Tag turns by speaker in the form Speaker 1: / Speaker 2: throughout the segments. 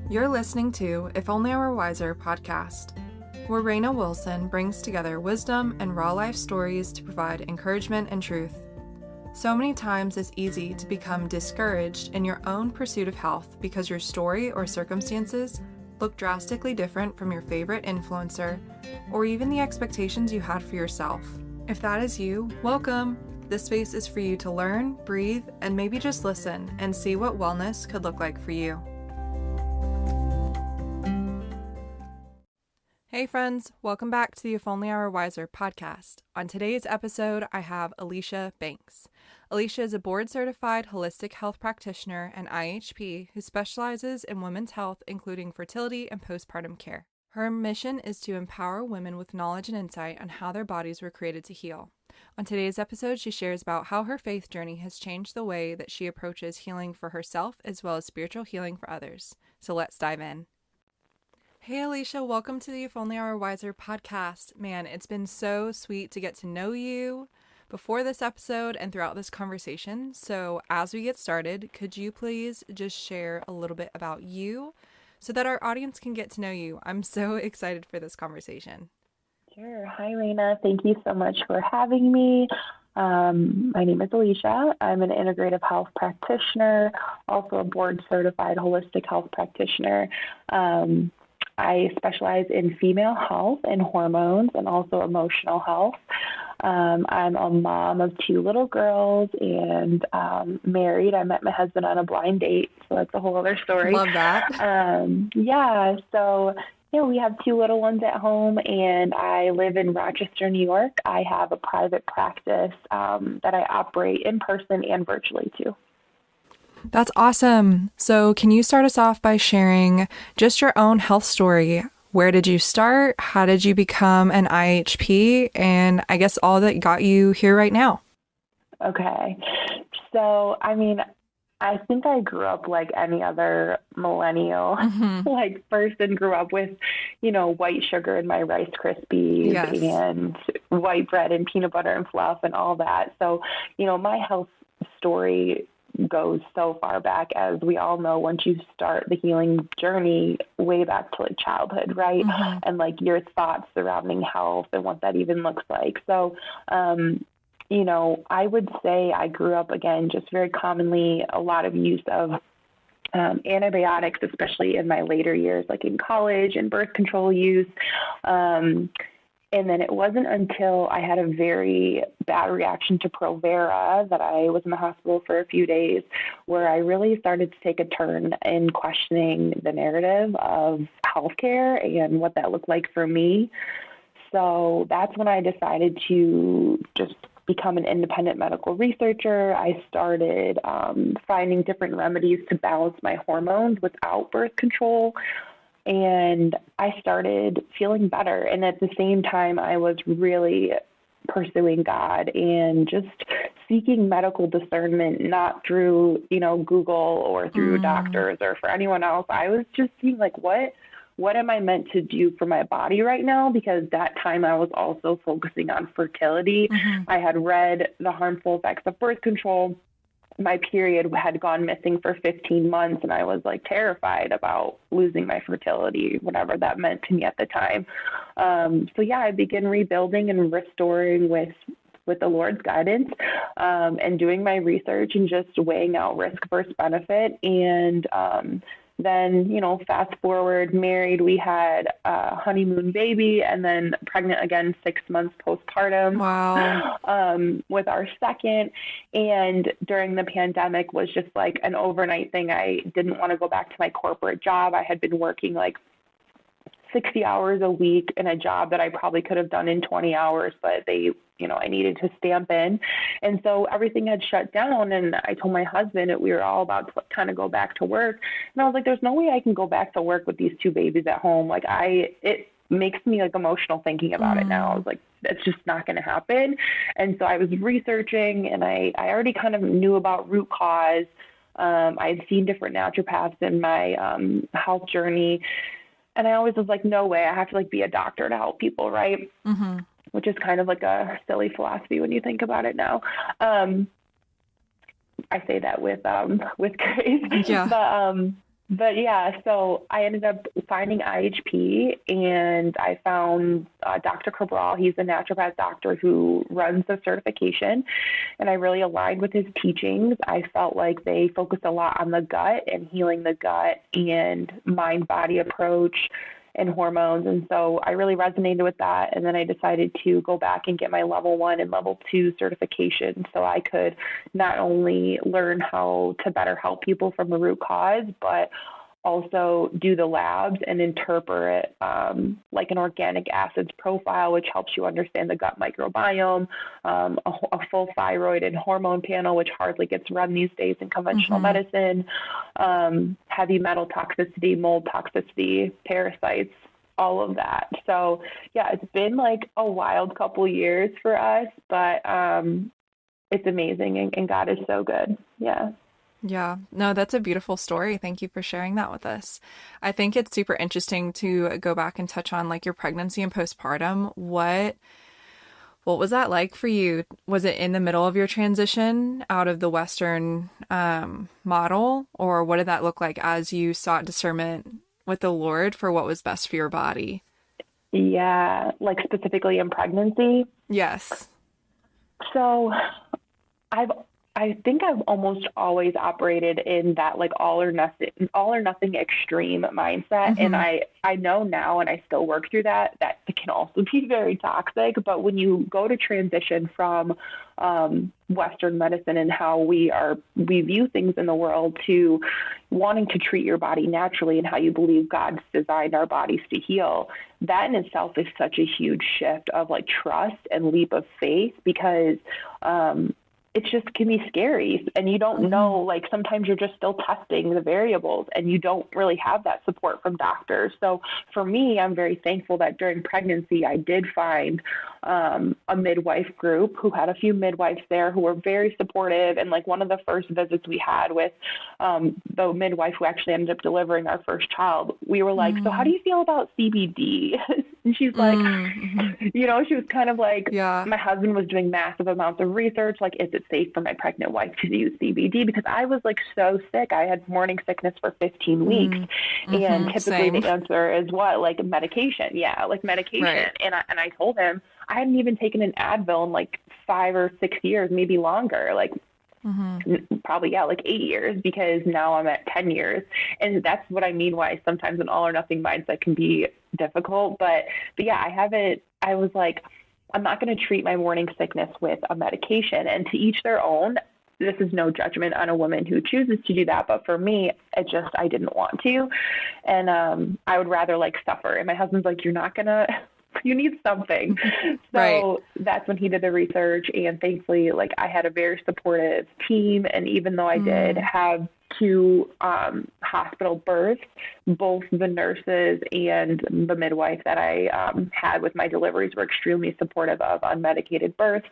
Speaker 1: You're listening to If Only I Were Wiser podcast, where Raina Wilson brings together wisdom and raw life stories to provide encouragement and truth. So many times it's easy to become discouraged in your own pursuit of health because your story or circumstances look drastically different from your favorite influencer or even the expectations you had for yourself. If that is you, welcome! This space is for you to learn, breathe, and maybe just listen and see what wellness could look like for you. Hey friends, welcome back to the If Only I Were Wiser podcast. On today's episode, I have Alisha Banks. Alisha is a board-certified holistic health practitioner and IHP who specializes in women's health, including fertility and postpartum care. Her mission is to empower women with knowledge and insight on how their bodies were created to heal. On today's episode, she shares about how her faith journey has changed the way that she approaches healing for herself as well as spiritual healing for others. So let's dive in. Hey Alisha, welcome to the If Only I Were Wiser podcast. Man, it's been so sweet to get to know you before this episode and throughout this conversation. So as we get started, could you please just share a little bit about you so that our audience can get to know you? I'm so excited for this conversation.
Speaker 2: Sure. Hi, Raina. Thank you so much for having me. My name is Alisha. I'm an integrative health practitioner, also a board-certified holistic health practitioner. I specialize in female health and hormones and also emotional health. I'm a mom of 2 little girls and married. I met my husband on a blind date, so that's a whole other story.
Speaker 1: Love that.
Speaker 2: We have 2 little ones at home, and I live in Rochester, New York. I have a private practice that I operate in person and virtually too.
Speaker 1: That's awesome. So can you start us off by sharing just your own health story? Where did you start? How did you become an IHP? And I guess all that got you here right now.
Speaker 2: Okay. So, I think I grew up like any other millennial, person, grew up with, white sugar in my Rice Krispies and white bread and peanut butter and fluff and all that. So, my health story goes so far back, as we all know, once you start the healing journey way back to like childhood, right? And like your thoughts surrounding health and what that even looks like. So, I would say I grew up, again, just very commonly a lot of use of antibiotics, especially in my later years, like in college and birth control use. And then it wasn't until I had a very bad reaction to Provera that I was in the hospital for a few days where I really started to take a turn in questioning the narrative of healthcare and what that looked like for me. So that's when I decided to just become an independent medical researcher. I started finding different remedies to balance my hormones without birth control. And I started feeling better. And at the same time, I was really pursuing God and just seeking medical discernment, not through, Google or through doctors or for anyone else. I was just seeing like, what am I meant to do for my body right now? Because that time I was also focusing on fertility. I had read the harmful effects of birth control. My period had gone missing for 15 months, and I was like terrified about losing my fertility, whatever that meant to me at the time. I began rebuilding and restoring with the Lord's guidance, and doing my research and just weighing out risk versus benefit. And then, fast forward, married, we had a honeymoon baby, and then pregnant again 6 months postpartum.
Speaker 1: Wow.
Speaker 2: With our second. And during the pandemic was just like an overnight thing. I didn't want to go back to my corporate job. I had been working like 60 hours a week in a job that I probably could have done in 20 hours, but I needed to stamp in. And so everything had shut down, and I told my husband that we were all about to kind of go back to work. And I was like, there's no way I can go back to work with these 2 babies at home. Like it makes me like emotional thinking about it now. I was like, that's just not going to happen. And so I was researching, and I already kind of knew about root cause. I had seen different naturopaths in my health journey. And I always was like, no way, I have to like be a doctor to help people, right? Which is kind of like a silly philosophy when you think about it now. I say that with grace.
Speaker 1: Yeah.
Speaker 2: But But yeah, so I ended up finding IHP, and I found Dr. Cabral. He's a naturopath doctor who runs the certification, and I really aligned with his teachings. I felt like they focused a lot on the gut and healing the gut and mind body approach and hormones. And so I really resonated with that. And then I decided to go back and get my level 1 and level 2 certification so I could not only learn how to better help people from the root cause, but also do the labs and interpret like an organic acids profile, which helps you understand the gut microbiome, a full thyroid and hormone panel, which hardly gets run these days in conventional medicine, heavy metal toxicity, mold toxicity, parasites, all of that. So yeah, it's been like a wild couple years for us, but it's amazing, and God is so good. Yeah.
Speaker 1: Yeah, no, that's a beautiful story. Thank you for sharing that with us. I think it's super interesting to go back and touch on like your pregnancy and postpartum. What was that like for you? Was it in the middle of your transition out of the Western model, or what did that look like as you sought discernment with the Lord for what was best for your body?
Speaker 2: Yeah, like specifically in pregnancy.
Speaker 1: Yes.
Speaker 2: So I've I think I've almost always operated in that like all or nothing extreme mindset. And I know now, and I still work through that it can also be very toxic. But when you go to transition from Western medicine and how we view things in the world to wanting to treat your body naturally and how you believe God's designed our bodies to heal, that in itself is such a huge shift of like trust and leap of faith, because it just can be scary, and you don't know, like sometimes you're just still testing the variables and you don't really have that support from doctors. So for me, I'm very thankful that during pregnancy, I did find a midwife group who had a few midwives there who were very supportive. And like one of the first visits we had with the midwife who actually ended up delivering our first child, we were like, so how do you feel about CBD? And she's like, she was kind of like, my husband was doing massive amounts of research, like, is it safe for my pregnant wife to use CBD? Because I was like so sick. I had morning sickness for 15 weeks. And typically the answer is what? Like medication. Yeah, like medication. Right. And I told him I hadn't even taken an Advil in like 5 or 6 years, maybe longer. Like probably, like 8 years, because now I'm at 10 years. And that's what I mean why sometimes an all or nothing mindset can be difficult. But yeah, I was like, I'm not going to treat my morning sickness with a medication. And to each their own. This is no judgment on a woman who chooses to do that. But for me, I didn't want to. And I would rather like suffer. And my husband's like, you need something. So that's when he did the research. And thankfully, like I had a very supportive team. And even though I did have 2 hospital births, both the nurses and the midwife that I had with my deliveries were extremely supportive of unmedicated births.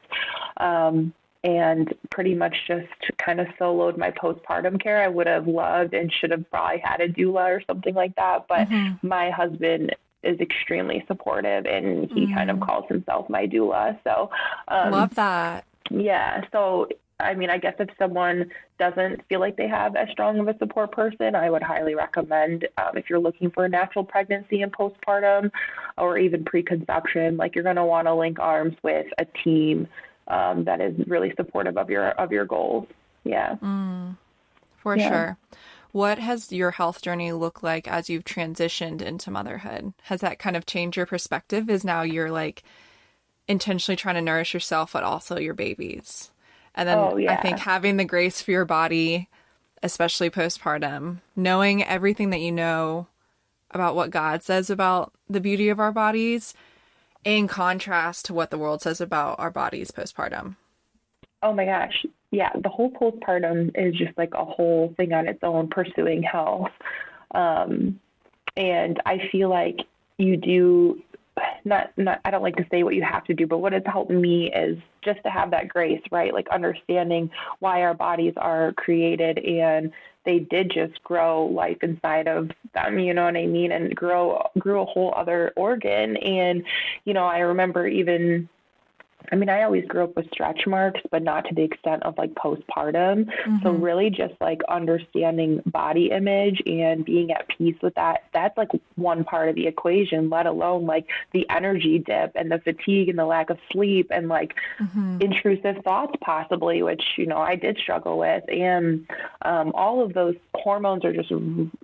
Speaker 2: And pretty much just kind of soloed my postpartum care. I would have loved and should have probably had a doula or something like that. But my husband is extremely supportive, and he kind of calls himself my doula. So
Speaker 1: love that.
Speaker 2: Yeah. So, I mean, I guess if someone doesn't feel like they have as strong of a support person, I would highly recommend if you're looking for a natural pregnancy and postpartum or even preconception, like you're going to want to link arms with a team that is really supportive of your goals. Yeah.
Speaker 1: For sure. What has your health journey looked like as you've transitioned into motherhood? Has that kind of changed your perspective? Is now you're like intentionally trying to nourish yourself, but also your babies? And then I think having the grace for your body, especially postpartum, knowing everything that you know about what God says about the beauty of our bodies, in contrast to what the world says about our bodies postpartum.
Speaker 2: Oh my gosh. Yeah. The whole postpartum is just like a whole thing on its own, pursuing health. And I feel like you do not, I don't like to say what you have to do, but what has helped me is just to have that grace, right? Like understanding why our bodies are created, and they did just grow life inside of them, you know what I mean? And grew a whole other organ. And, I remember even I mean, I always grew up with stretch marks, but not to the extent of like postpartum. So
Speaker 1: Mm-hmm.
Speaker 2: really just like understanding body image and being at peace with that, that's like one part of the equation, let alone like the energy dip and the fatigue and the lack of sleep and like
Speaker 1: Mm-hmm.
Speaker 2: intrusive thoughts possibly, which, you know, I did struggle with. And all of those hormones are just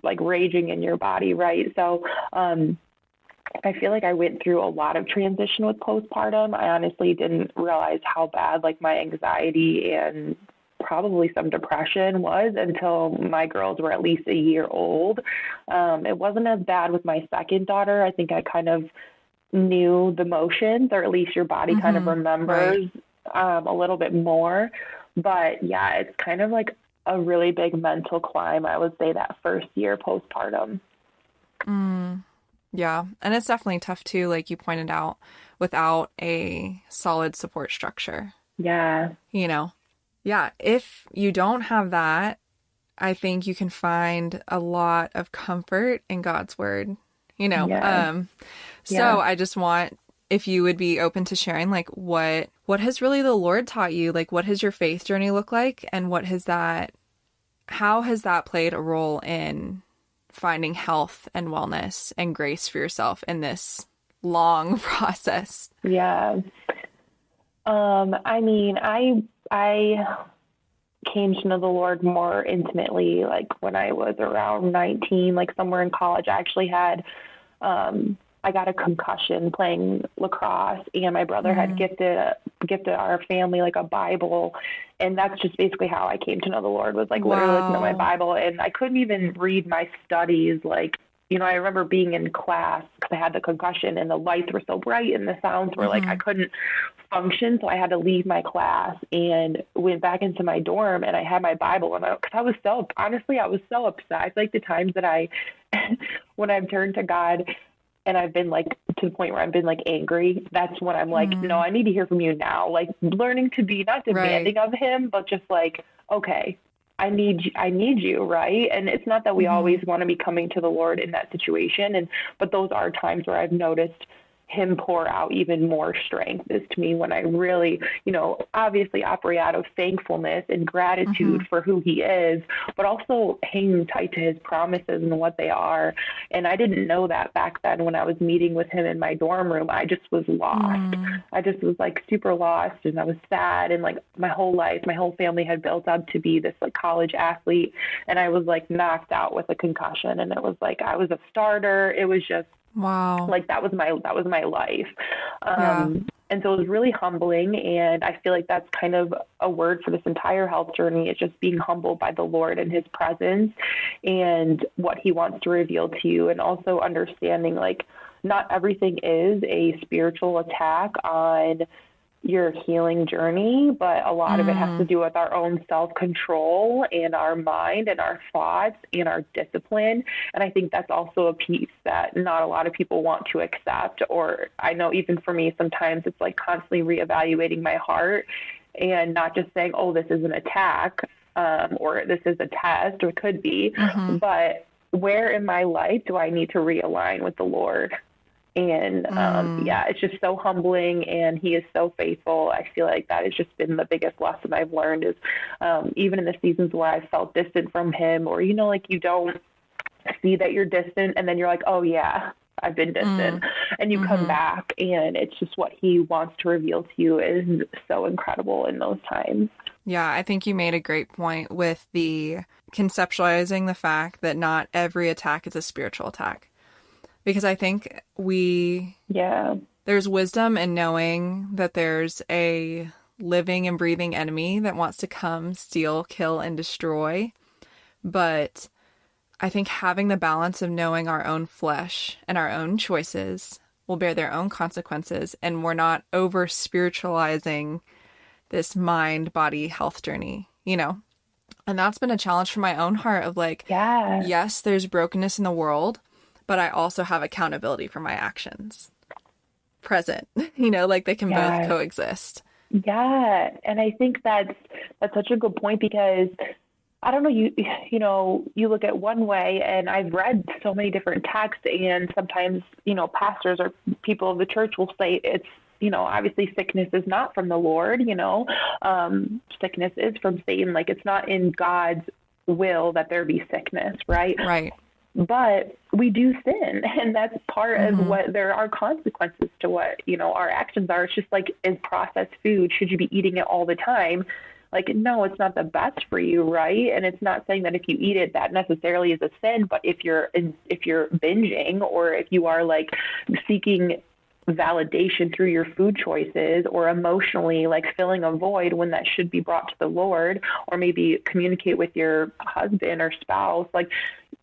Speaker 2: like raging in your body, right? So, I feel like I went through a lot of transition with postpartum. I honestly didn't realize how bad like my anxiety and probably some depression was until my girls were at least a year old. It wasn't as bad with my second daughter. I think I kind of knew the motions, or at least your body kind of
Speaker 1: Mm-hmm. Right.
Speaker 2: remembers a little bit more. But yeah, it's kind of like a really big mental climb, I would say, that first year postpartum.
Speaker 1: Mm. Yeah. And it's definitely tough too, like you pointed out, without a solid support structure,
Speaker 2: Yeah.
Speaker 1: you know? Yeah. If you don't have that, I think you can find a lot of comfort in God's word, you know?
Speaker 2: Yeah.
Speaker 1: So
Speaker 2: Yeah.
Speaker 1: I just want, if you would be open to sharing, like what has really the Lord taught you? Like, what has your faith journey look like? And how has that played a role in finding health and wellness and grace for yourself in this long process?
Speaker 2: Yeah. I mean, I came to know the Lord more intimately, like when I was around 19, like somewhere in college. I actually had, I got a concussion playing lacrosse, and my brother had
Speaker 1: Mm,
Speaker 2: gifted our family like a Bible, and that's just basically how I came to know the Lord, was like literally looking at my
Speaker 1: wow.
Speaker 2: Bible, and I couldn't even read my studies. Like, you know, I remember being in class because I had the concussion, and the lights were so bright and the sounds were like I
Speaker 1: Mm-hmm.
Speaker 2: couldn't function, so I had to leave my class and went back into my dorm, and I had my Bible, and because I was so, honestly, I was so upset. I feel like the times that I when I've turned to God and I've been like to the point where I've been like angry, that's when I'm like, no,
Speaker 1: Mm,
Speaker 2: I need to hear from you now. Like learning to be not
Speaker 1: right.
Speaker 2: demanding of him, but just like, okay, I need you, right? And it's not that we
Speaker 1: Mm-hmm.
Speaker 2: always want to be coming to the Lord in that situation, and but those are times where I've noticed him pour out even more strength is to me when I really, you know, obviously operate out of thankfulness and
Speaker 1: Mm-hmm.
Speaker 2: gratitude for who he is, but also hanging tight to his promises and what they are. And I didn't know that back then when I was meeting with him in my dorm room. I just was lost.
Speaker 1: Mm,
Speaker 2: I just was like super lost, and I was sad, and like my whole life, my whole family had built up to be this like college athlete, and I was like knocked out with a concussion, and it was like I was a starter. It was just
Speaker 1: wow.
Speaker 2: like that was my life.
Speaker 1: Yeah.
Speaker 2: And so it was really humbling, and I feel like that's kind of a word for this entire health journey. It's just being humbled by the Lord and his presence and what he wants to reveal to you, and also understanding like not everything is a spiritual attack on your healing journey, but a lot of it has to
Speaker 1: Mm,
Speaker 2: do with our own self control and our mind and our thoughts and our discipline. And I think that's also a piece that not a lot of people want to accept. Or I know even for me, sometimes it's like constantly reevaluating my heart and not just saying, oh, this is an attack, or this is a test, or could be,
Speaker 1: mm-hmm.
Speaker 2: but where in my life do I need to realign with the Lord? And
Speaker 1: Mm,
Speaker 2: yeah, it's just so humbling, and he is so faithful. I feel like that has just been the biggest lesson I've learned is even in the seasons where I felt distant from him, or, you know, like you don't see that you're distant, and then you're like, oh, yeah, I've been distant.
Speaker 1: mm,
Speaker 2: And you come
Speaker 1: mm-hmm.
Speaker 2: back, and it's just what he wants to reveal to you is so incredible in those times.
Speaker 1: Yeah, I think you made a great point with the conceptualizing the fact that not every attack is a spiritual attack. Because I think
Speaker 2: Yeah.
Speaker 1: there's wisdom in knowing that there's a living and breathing enemy that wants to come, steal, kill, and destroy. But I think having the balance of knowing our own flesh and our own choices will bear their own consequences, and we're not over spiritualizing this mind body health journey, you know? And that's been a challenge for my own heart of like,
Speaker 2: Yeah.
Speaker 1: yes, there's brokenness in the world, but I also have accountability for my actions present, like they can both
Speaker 2: Yeah.
Speaker 1: coexist.
Speaker 2: Yeah. And I think that's such a good point, because I don't know, you know, you look at one way, and I've read so many different texts, and sometimes, you know, pastors or people of the church will say obviously sickness is not from the Lord, sickness is from Satan. Like, it's not in God's will that there be sickness, right?
Speaker 1: Right.
Speaker 2: But we do sin, and that's part of
Speaker 1: Mm-hmm.
Speaker 2: what there are consequences to what, our actions are. It's just like, is processed food, should you be eating it all the time? Like, no, it's not the best for you, right? And it's not saying that if you eat it, that necessarily is a sin. But if you're binging, or if you are like seeking validation through your food choices, or emotionally like filling a void when that should be brought to the Lord, or maybe communicate with your husband or spouse, like,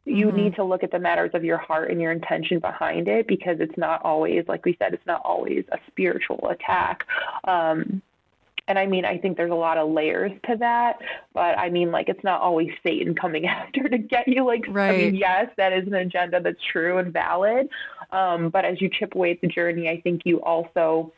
Speaker 2: you need to look at the matters of your heart and your intention behind it, because it's not always, like we said, it's not always a spiritual attack. And I mean, I think there's a lot of layers to that, but I mean, like, it's not always Satan coming after to get you. Like,
Speaker 1: Right.
Speaker 2: I mean, yes, that is an agenda that's true and valid. But as you chip away at the journey, I think you also,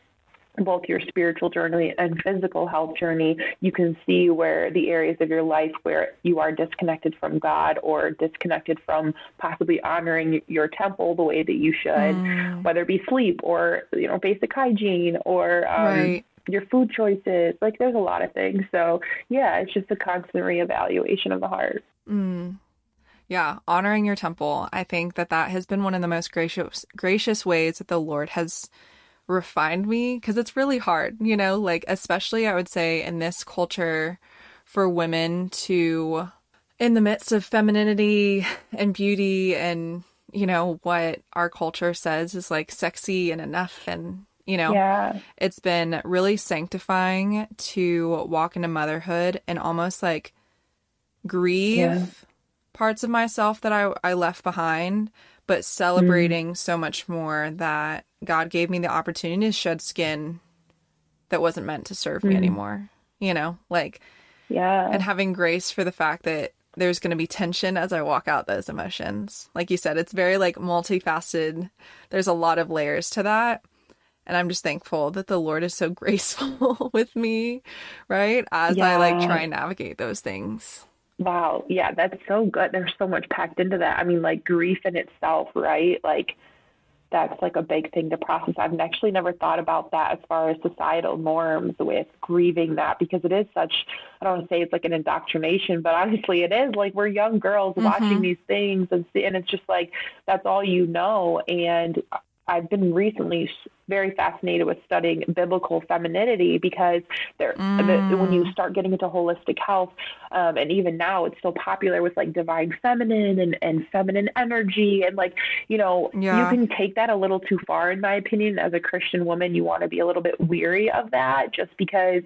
Speaker 2: both your spiritual journey and physical health journey, you can see where the areas of your life where you are disconnected from God, or disconnected from possibly honoring your temple the way that you should, whether it be sleep, or, basic hygiene, or,
Speaker 1: Right.
Speaker 2: your food choices. Like, there's a lot of things. So yeah, it's just a constant reevaluation of the heart.
Speaker 1: Yeah, honoring your temple. I think that has been one of the most gracious ways that the Lord has refined me, because it's really hard, like, especially I would say in this culture, for women to, in the midst of femininity and beauty and, what our culture says is like sexy and enough, and
Speaker 2: Yeah.
Speaker 1: it's been really sanctifying to walk into motherhood and almost like grieve parts of myself that I left behind, but celebrating so much more that God gave me the opportunity to shed skin that wasn't meant to serve me anymore, like, and having grace for the fact that there's going to be tension as I walk out those emotions. Like you said, it's very like multifaceted. There's a lot of layers to that. And I'm just thankful that the Lord is so graceful with me, right? As I like try and navigate those things.
Speaker 2: Wow. Yeah, that's so good. There's so much packed into that. I mean, like, grief in itself, right? Like, that's like a big thing to process. I've actually never thought about that as far as societal norms with grieving that, because it is such, I don't want to say it's like an indoctrination, but honestly it is. Like, we're young girls watching these things, and it's just like, that's all you know. And I've been recently very fascinated with studying biblical femininity, because when you start getting into holistic health, and even now it's so popular with like divine feminine and feminine energy, and like, you can take that a little too far, in my opinion. As a Christian woman, you want to be a little bit weary of that, just because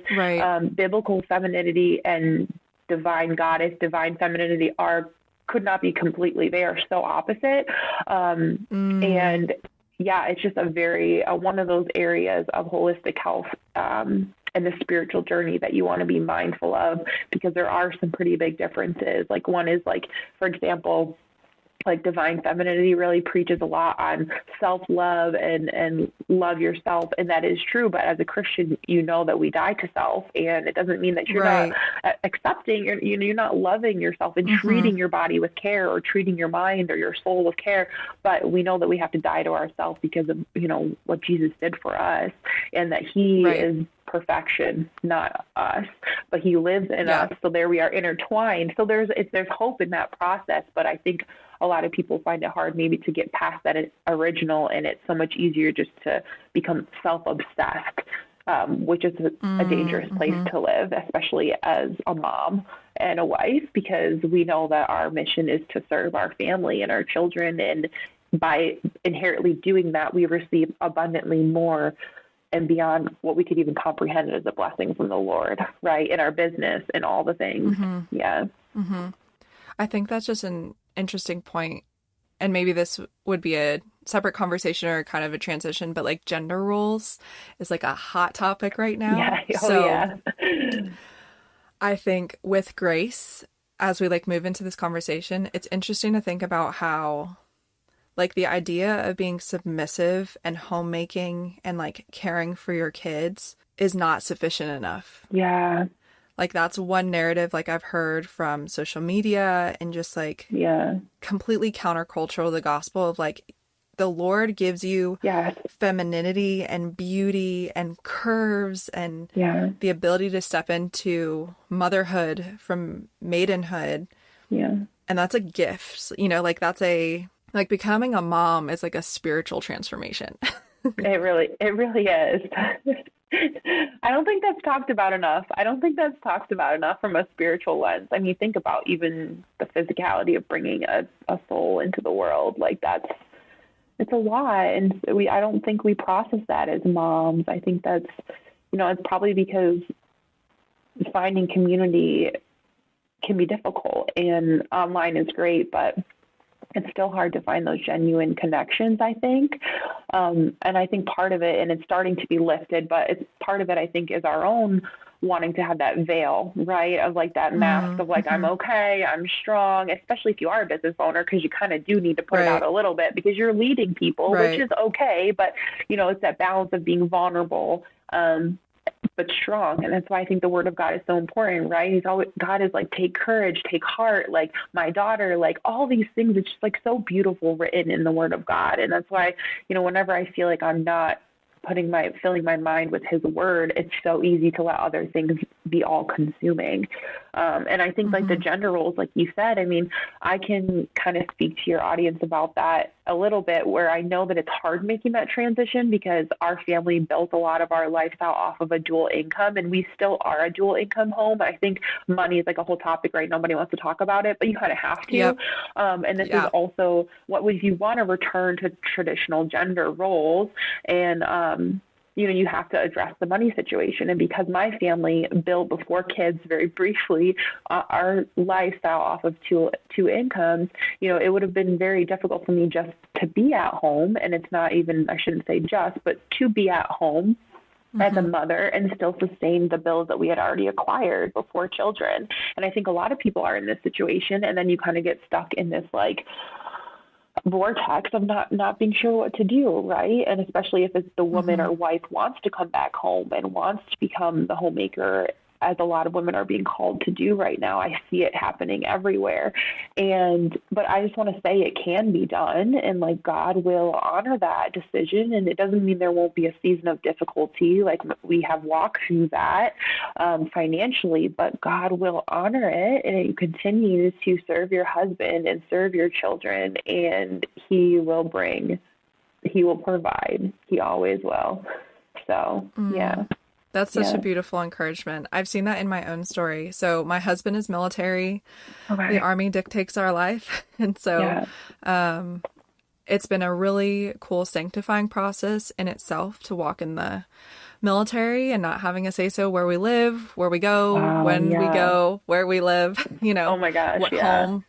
Speaker 2: biblical femininity and divine goddess, divine femininity could not be completely, they are so opposite. And yeah, it's just a very, one of those areas of holistic health and the spiritual journey that you want to be mindful of, because there are some pretty big differences. Like, one is like, for example, like divine femininity really preaches a lot on self-love and love yourself. And that is true. But as a Christian, that we die to self, and it doesn't mean that you're not accepting, you're not loving yourself and treating your body with care, or treating your mind or your soul with care. But we know that we have to die to ourselves because of, what Jesus did for us, and that he is perfection, not us, but he lives in us. So there we are intertwined. So there's hope in that process. But I think a lot of people find it hard maybe to get past that original, and it's so much easier just to become self-obsessed, which is a dangerous place to live, especially as a mom and a wife, because we know that our mission is to serve our family and our children. And by inherently doing that, we receive abundantly more and beyond what we could even comprehend as a blessing from the Lord, right? In our business and all the things.
Speaker 1: I think that's just an interesting point, and maybe this would be a separate conversation or kind of a transition, but like gender roles is like a hot topic right now. I think with grace, as we like move into this conversation, it's interesting to think about how like the idea of being submissive and homemaking and like caring for your kids is not sufficient enough. Like, that's one narrative like I've heard from social media, and just like completely countercultural, the gospel of like the Lord gives you
Speaker 2: Yes.
Speaker 1: femininity and beauty and curves and
Speaker 2: Yeah.
Speaker 1: the ability to step into motherhood from maidenhood.
Speaker 2: Yeah.
Speaker 1: And that's a gift, you know, like like becoming a mom is like a spiritual transformation.
Speaker 2: It really is. I don't think that's talked about enough. I don't think that's talked about enough from a spiritual lens. I mean, think about even the physicality of bringing a soul into the world. Like it's a lot. And I don't think we process that as moms. I think that's, it's probably because finding community can be difficult, and online is great, but it's still hard to find those genuine connections, I think. And I think part of it, and it's starting to be lifted, but part of it, I think, is our own wanting to have that veil, right? Of like that mask of like, I'm okay, I'm strong, especially if you are a business owner, because you kind of do need to put it out a little bit because you're leading people, which is okay. But, it's that balance of being vulnerable, but strong. And that's why I think the word of God is so important, right? God is like, take courage, take heart, like my daughter, like all these things. It's just like so beautiful written in the word of God. And that's why, whenever I feel like I'm not filling my mind with his word, it's so easy to let other things be all consuming. And I think like the gender roles, like you said, I mean, I can kind of speak to your audience about that a little bit, where I know that it's hard making that transition because our family built a lot of our lifestyle off of a dual income, and we still are a dual income home. I think money is like a whole topic, right? Nobody wants to talk about it, but you kind of have to.
Speaker 1: Yep.
Speaker 2: And this is also if you want to return to traditional gender roles, and you have to address the money situation. And because my family built before kids, very briefly, our lifestyle off of two incomes, it would have been very difficult for me just to be at home. And it's not even, I shouldn't say just, but to be at home as a mother and still sustain the bills that we had already acquired before children. And I think a lot of people are in this situation. And then you kind of get stuck in this like vortex of not being sure what to do, right? And especially if it's the woman or wife wants to come back home and wants to become the homemaker, as a lot of women are being called to do right now. I see it happening everywhere. But I just want to say it can be done, and like God will honor that decision. And it doesn't mean there won't be a season of difficulty. Like we have walked through that financially, but God will honor it, and you continue to serve your husband and serve your children, and he will provide. He always will. So, yeah.
Speaker 1: That's such a beautiful encouragement. I've seen that in my own story. So my husband is military. Okay. The Army dictates our life. And so it's been a really cool sanctifying process in itself to walk in the military and not having a say-so where we live, where we go, when we go, where we live,
Speaker 2: Oh my gosh,
Speaker 1: what home,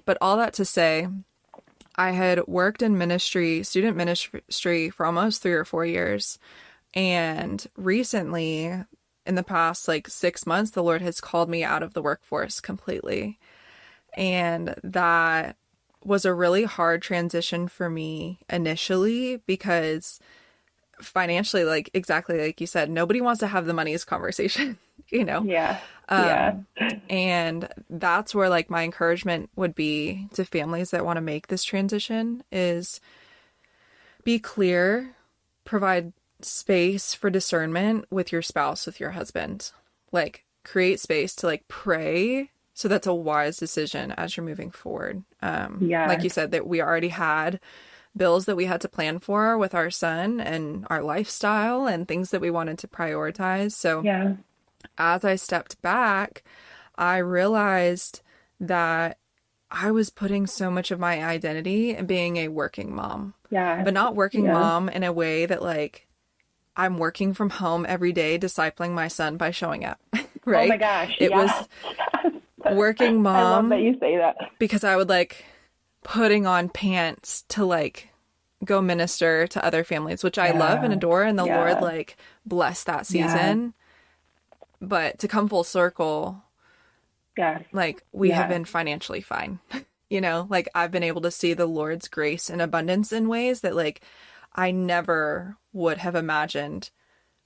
Speaker 1: but all that to say, I had worked in student ministry for almost 3 or 4 years. And recently, in the past 6 months, the Lord has called me out of the workforce completely. And that was a really hard transition for me initially because financially, exactly like you said, nobody wants to have the money's conversation,
Speaker 2: Yeah.
Speaker 1: And that's where my encouragement would be to families that want to make this transition is be clear, provide space for discernment with your spouse, with your husband, create space to pray. So that's a wise decision as you're moving forward. Like you said, that we already had bills that we had to plan for with our son and our lifestyle and things that we wanted to prioritize. So as I stepped back, I realized that I was putting so much of my identity in being a working mom, but not working mom in a way that I'm working from home every day, discipling my son by showing up, right?
Speaker 2: Oh my gosh.
Speaker 1: It was working mom.
Speaker 2: I love that you say that.
Speaker 1: Because I would putting on pants to go minister to other families, which I love and adore. And the Lord bless that season. But to come full circle, we have been financially fine. I've been able to see the Lord's grace and abundance in ways that I never would have imagined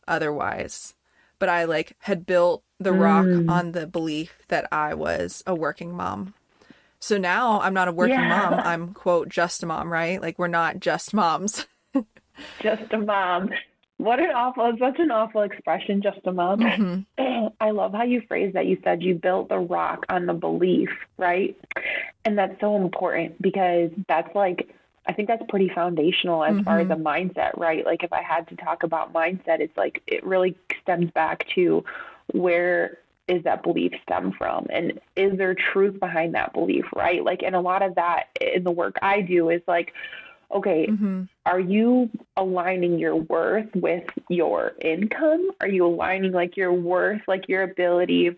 Speaker 1: otherwise. But I had built the rock on the belief that I was a working mom. So now I'm not a working mom.
Speaker 2: Yeah.
Speaker 1: I'm, quote, just a mom, right? Like we're not just moms.
Speaker 2: Just a mom. Such an awful expression, just a mom.
Speaker 1: Hmm.
Speaker 2: I love how you phrased that. You said you built the rock on the belief, right? And that's so important because that's like, I think that's pretty foundational as far as a
Speaker 1: Hmm.
Speaker 2: mindset, right? Like if I had to talk about mindset, it's like it really stems back to where is that belief stem from? And is there truth behind that belief, right? Like, and a lot of that in the work I do is like, okay,
Speaker 1: Hmm.
Speaker 2: are you aligning your worth with your income? Are you aligning like your worth, like your ability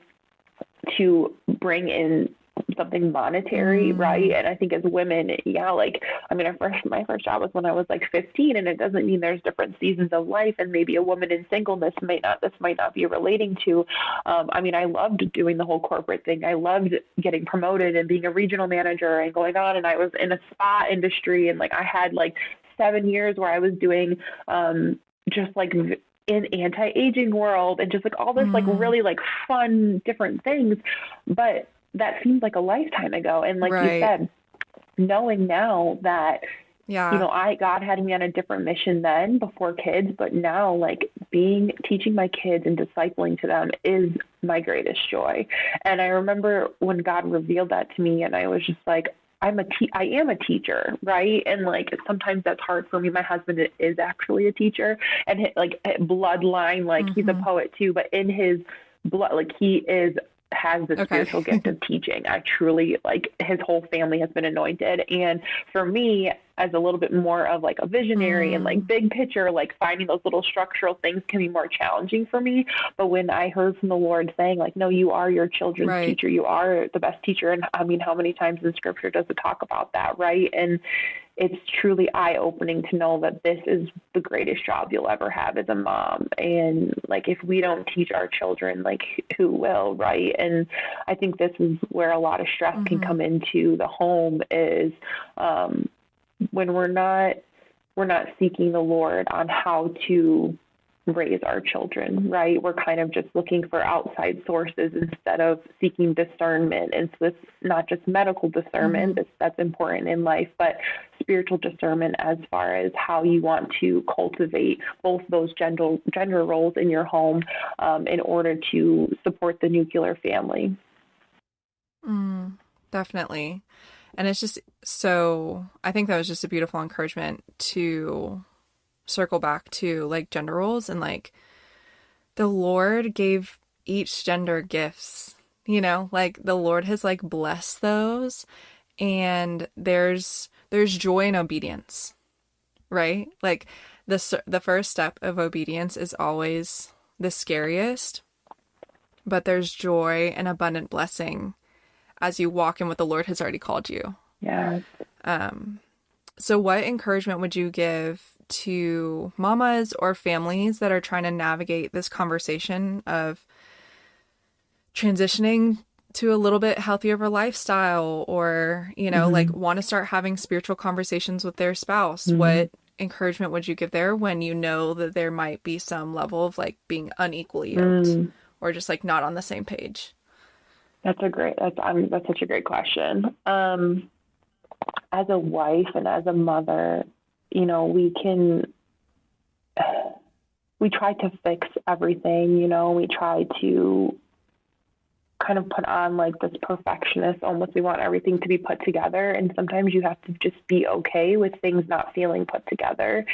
Speaker 2: to bring in something monetary, right?
Speaker 1: Mm.
Speaker 2: And I think as women, yeah, like I mean, my first job was when I was like 15, and it doesn't mean there's different seasons of life, and maybe a woman in singleness might not be relating to. I mean, I loved doing the whole corporate thing. I loved getting promoted and being a regional manager and going on, and I was in a spa industry, and like I had like 7 years where I was doing just like in anti-aging world and just like all this like
Speaker 1: Mm.
Speaker 2: really like fun different things, but that seems like a lifetime ago. And like you
Speaker 1: Right.
Speaker 2: said, knowing now that
Speaker 1: Yeah.
Speaker 2: God had me on a different mission then before kids, but now like teaching my kids and discipling to them is my greatest joy. And I remember when God revealed that to me, and I was just like, I am a teacher, right? And like sometimes that's hard for me. My husband is actually a teacher, and like bloodline, like he's a
Speaker 1: Hmm.
Speaker 2: poet too, but in his blood, like he is has the
Speaker 1: Okay.
Speaker 2: spiritual gift of teaching. I truly like his whole family has been anointed. And for me, as a little bit more of like a visionary and like
Speaker 1: Mm.
Speaker 2: big picture, like finding those little structural things can be more challenging for me. But when I heard from the Lord saying, like, no, you are your children's
Speaker 1: Right.
Speaker 2: teacher, you are the best teacher. And I mean, how many times in scripture does it talk about that, right? And it's truly eye opening to know that this is the greatest job you'll ever have as a mom. And like, if we don't teach our children, like, who will, right? And I think this is where a lot of stress can
Speaker 1: Hmm.
Speaker 2: come into the home is when we're not seeking the Lord on how to raise our children, right? We're kind of just looking for outside sources instead of seeking discernment. And so it's not just medical discernment
Speaker 1: Hmm.
Speaker 2: that's important in life, but spiritual discernment as far as how you want to cultivate both those gender roles in your home in order to support the nuclear family.
Speaker 1: Mm. Definitely. And it's just so, I think that was just a beautiful encouragement to circle back to like gender roles and like the Lord gave each gender gifts, like the Lord has like blessed those and there's joy in obedience, right? Like the first step of obedience is always the scariest, but there's joy and abundant blessing as you walk in what the Lord has already called you.
Speaker 2: Yeah.
Speaker 1: Um, so what encouragement would you give to mamas or families that are trying to navigate this conversation of transitioning to a little bit healthier of a lifestyle or, like
Speaker 2: Mm-hmm.
Speaker 1: want to start having spiritual conversations with their spouse?
Speaker 2: Mm-hmm.
Speaker 1: What encouragement would you give there when you know that there might be some level of like being unequally yoked
Speaker 2: Mm.
Speaker 1: or just like not on the same page?
Speaker 2: That's such a great question. As a wife and as a mother, we try to fix everything, we try to kind of put on like this perfectionist, almost we want everything to be put together. And sometimes you have to just be okay with things not feeling put together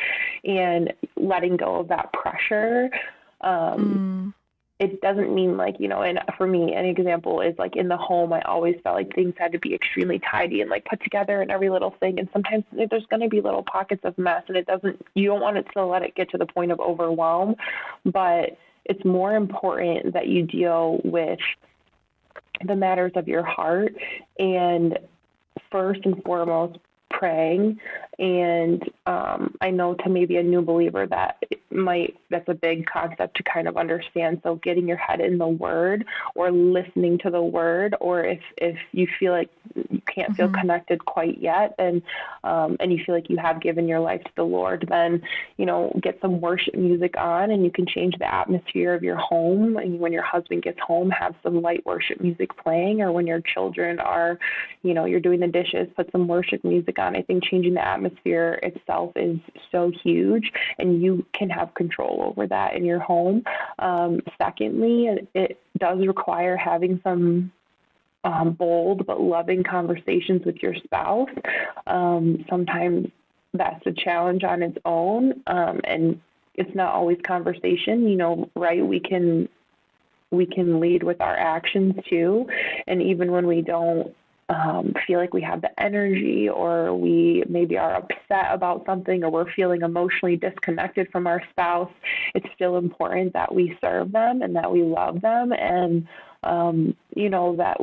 Speaker 2: and letting go of that pressure. Um,
Speaker 1: Mm.
Speaker 2: it doesn't mean like, and for me, an example is like in the home, I always felt like things had to be extremely tidy and like put together and every little thing. And sometimes there's going to be little pockets of mess and you don't want it to let it get to the point of overwhelm, but it's more important that you deal with the matters of your heart and first and foremost praying And I know to maybe a new believer that's a big concept to kind of understand. So getting your head in the word or listening to the word, or if you feel like you can't feel connected quite yet, and you feel like you have given your life to the Lord, then, get some worship music on, and you can change the atmosphere of your home. And when your husband gets home, have some light worship music playing, or when your children are, you're doing the dishes, put some worship music on. I think changing the atmosphere itself is so huge, and you can have control over that in your home. Secondly, it does require having some bold but loving conversations with your spouse. Sometimes that's a challenge on its own, and it's not always conversation, right? We can lead with our actions too, and even when we don't feel like we have the energy, or we maybe are upset about something, or we're feeling emotionally disconnected from our spouse, it's still important that we serve them and that we love them, and that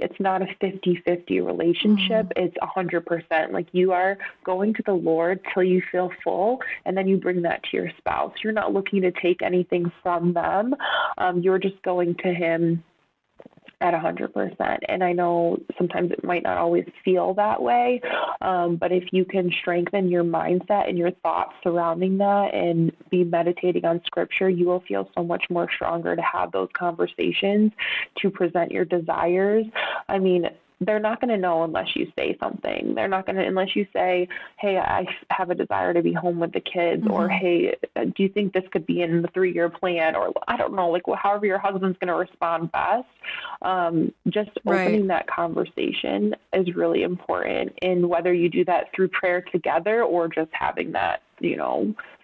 Speaker 2: it's not a 50-50 relationship. It's 100%. Like, you are going to the Lord till you feel full, and then you bring that to your spouse. You're not looking to take anything from them. You're just going to Him at 100%. And I know sometimes it might not always feel that way, but if you can strengthen your mindset and your thoughts surrounding that and be meditating on Scripture, you will feel so much more stronger to have those conversations, to present your desires. I mean, they're not going to know unless you say something. They're not going to, unless you say, hey, I have a desire to be home with the kids, or, hey, do you think this could be in the 3-year plan? Or I don't know, like, however your husband's going to respond best. Just opening that conversation is really important. And whether you do that through prayer together or just having that,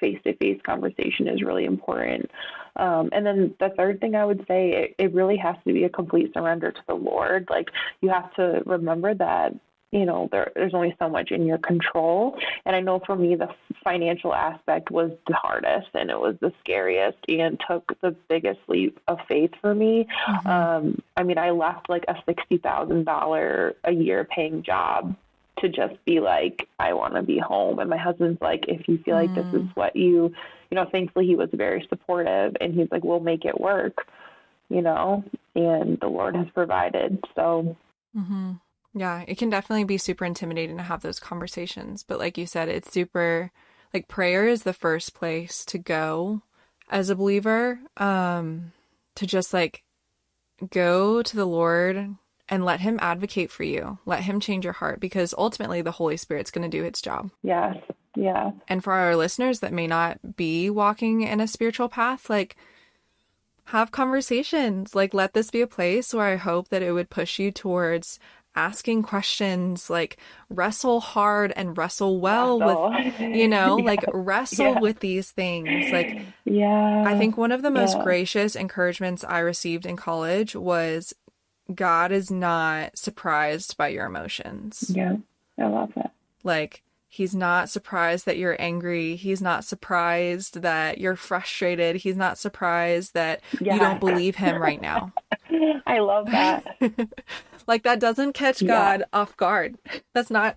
Speaker 2: face-to-face conversation is really important. And then the third thing I would say, it really has to be a complete surrender to the Lord. Like, you have to remember that, there's only so much in your control. And I know for me, the financial aspect was the hardest, and it was the scariest, and took the biggest leap of faith for me. I mean, I left like a $60,000 a year paying job to just be like, I want to be home. And my husband's like, if you feel like this is what thankfully he was very supportive, and he's like, we'll make it work, and the Lord has provided. So.
Speaker 1: Yeah, it can definitely be super intimidating to have those conversations. But like you said, it's super, like, prayer is the first place to go as a believer, to just like go to the Lord and let Him advocate for you. Let Him change your heart, because ultimately the Holy Spirit's going to do its job.
Speaker 2: Yes. Yeah.
Speaker 1: And for our listeners that may not be walking in a spiritual path, like, have conversations. Like, let this be a place where I hope that it would push you towards asking questions, like, wrestle hard and wrestle well with, like, wrestle with these things. Like, I think one of the most gracious encouragements I received in college was, God is not surprised by your emotions.
Speaker 2: Yeah, I love that.
Speaker 1: Like, He's not surprised that you're angry. He's not surprised that you're frustrated. He's not surprised that you don't believe Him right now.
Speaker 2: I love that.
Speaker 1: Like, that doesn't catch God off guard. That's not,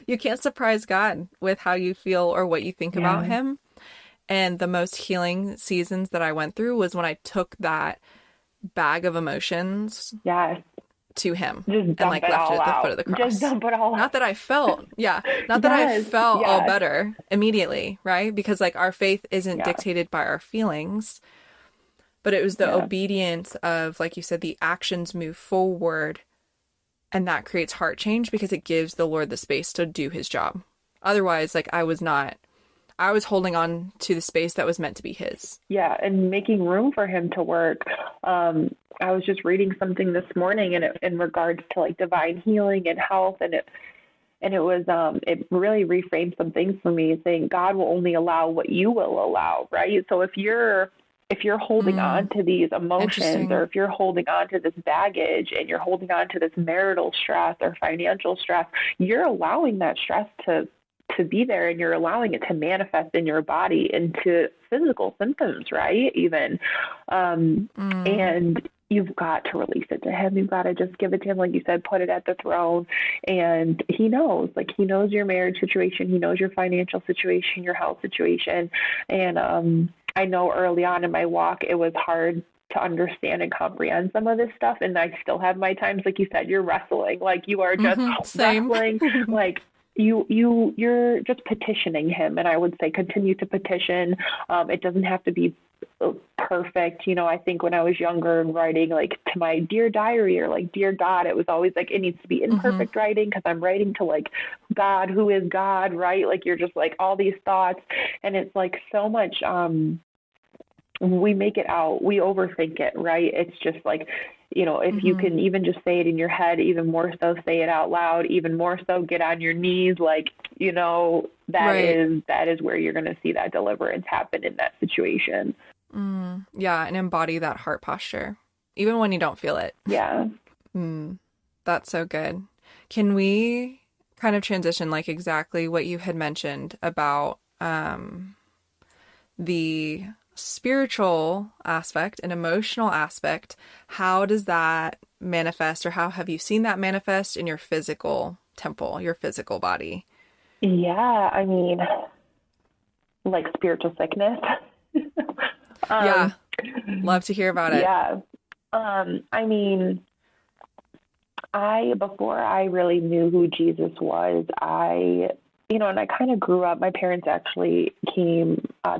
Speaker 1: you can't surprise God with how you feel or what you think about Him. And the most healing seasons that I went through was when I took that bag of emotions to Him and like left it at the foot of the cross.
Speaker 2: Just dump it all out.
Speaker 1: Not that I felt, I felt all better immediately, right? Because like our faith isn't dictated by our feelings, but it was the obedience of, like you said, the actions move forward, and that creates heart change because it gives the Lord the space to do His job. Otherwise, like I was holding on to the space that was meant to be His. Yeah,
Speaker 2: and making room for Him to work. I was just reading something this morning in regards to like divine healing and health, and it was it really reframed some things for me, saying God will only allow what you will allow, right? So if you're holding on to these emotions, or if you're holding on to this baggage, and you're holding on to this marital stress or financial stress, you're allowing that stress to be there, and you're allowing it to manifest in your body into physical symptoms, right? Even. And you've got to release it to him. You've got to just give it to him. Like you said, put it at the throne. And he knows, like, he knows your marriage situation. He knows your financial situation, your health situation. And I know early on in my walk, it was hard to understand and comprehend some of this stuff. And I still have my times, like you said, you're wrestling, like you are just
Speaker 1: Same.
Speaker 2: wrestling, like you're just petitioning him. And I would say continue to petition. It doesn't have to be perfect. I think when I was younger and writing like to my dear diary or like dear God, it was always like it needs to be imperfect writing, because I'm writing to like God, who is God, right? Like you're just like all these thoughts, and it's like so much we make it out, we overthink it, right? It's just like, if you can even just say it in your head, even more so say it out loud, even more so get on your knees, like, that is where you're going to see that deliverance happen in that situation.
Speaker 1: Yeah, and embody that heart posture, even when you don't feel it.
Speaker 2: Yeah.
Speaker 1: That's so good. Can we kind of transition like exactly what you had mentioned about the spiritual aspect and emotional aspect? How does that manifest, or how have you seen that manifest in your physical temple, your physical body?
Speaker 2: Yeah, I mean, like spiritual sickness.
Speaker 1: Yeah, love to hear about it.
Speaker 2: Yeah. I mean, before I really knew who Jesus was, and I kind of grew up, my parents actually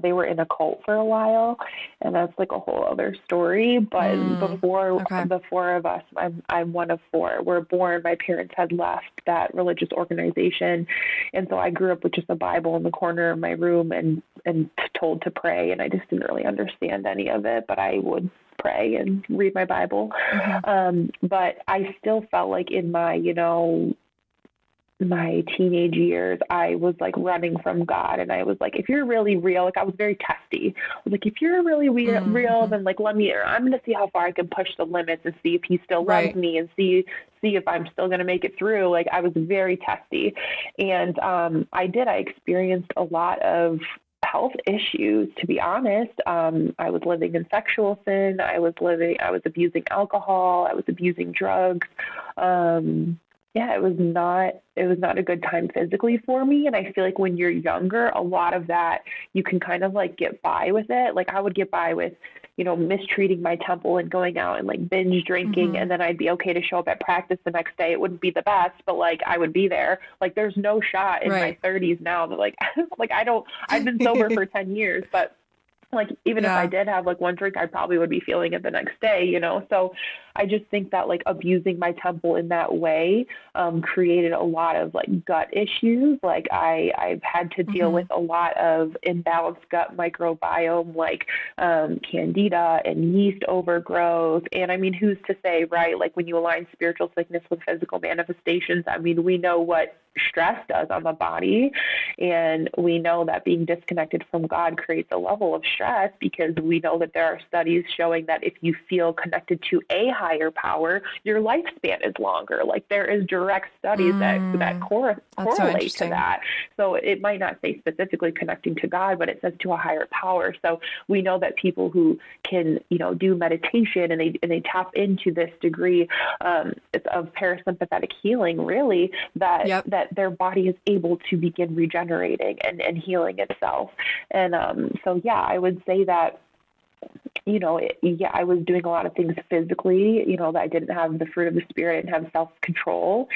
Speaker 2: they were in a cult for a while, and that's like a whole other story. But before the four of us, I'm one of four, were born, my parents had left that religious organization. And so I grew up with just a Bible in the corner of my room and told to pray. And I just didn't really understand any of it, but I would pray and read my Bible. But I still felt like in my, my teenage years, I was like running from God, and I was like, if you're really real, like I was very testy. I was like, if you're really real, then like I'm going to see how far I can push the limits and see if he still loves me, and see if I'm still going to make it through. Like I was very testy, and I experienced a lot of health issues, to be honest. I was living in sexual sin. I was abusing alcohol. I was abusing drugs. It was not a good time physically for me. And I feel like when you're younger, a lot of that you can kind of like get by with it. Like I would get by with, mistreating my temple and going out and like binge drinking. And then I'd be okay to show up at practice the next day. It wouldn't be the best, but like I would be there. Like there's no shot in my 30s now that like, I've been sober for 10 years, but like, even if I did have like one drink, I probably would be feeling it the next day, So I just think that like abusing my temple in that way created a lot of like gut issues. Like I've had to deal with a lot of imbalanced gut microbiome, like candida and yeast overgrowth. And I mean, who's to say, right? Like when you align spiritual sickness with physical manifestations, I mean, we know what stress does on the body. And we know that being disconnected from God creates a level of stress, because we know that there are studies showing that if you feel connected to a higher power, your lifespan is longer. Like there is direct studies that correlate to that. So it might not say specifically connecting to God, but it says to a higher power. So we know that people who can, do meditation and they tap into this degree of parasympathetic healing, really, that their body is able to begin regenerating and healing itself. And so, I would say that, I was doing a lot of things physically, that I didn't have the fruit of the Spirit, I didn't have self-control,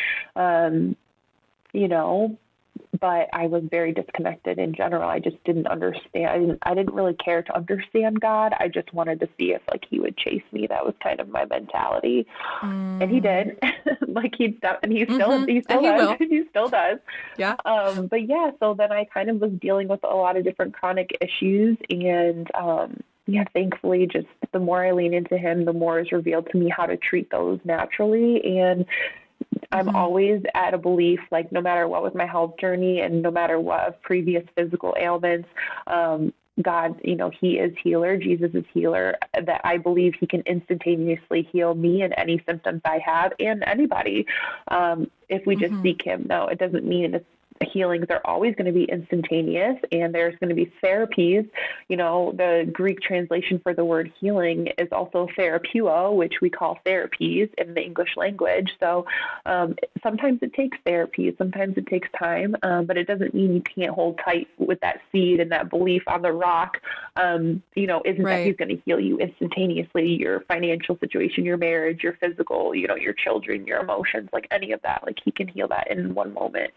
Speaker 2: but I was very disconnected in general. I just didn't understand. I didn't really care to understand God. I just wanted to see if like he would chase me. That was kind of my mentality. And he did. Like he still does. He still does.
Speaker 1: Yeah.
Speaker 2: But so then I kind of was dealing with a lot of different chronic issues, and thankfully, just the more I lean into him, the more is revealed to me how to treat those naturally. And I'm always at a belief, like no matter what with my health journey and no matter what of previous physical ailments, God, he is healer. Jesus is healer, that I believe he can instantaneously heal me and any symptoms I have and anybody if we just seek him. No, it doesn't mean healings are always going to be instantaneous, and there's going to be therapies. The Greek translation for the word healing is also therapeuo, which we call therapies in the English language. So sometimes it takes therapy, sometimes it takes time, but it doesn't mean you can't hold tight with that seed and that belief on the rock. Isn't that he's going to heal you instantaneously, your financial situation, your marriage, your physical, your children, your emotions, like any of that. Like he can heal that in one moment.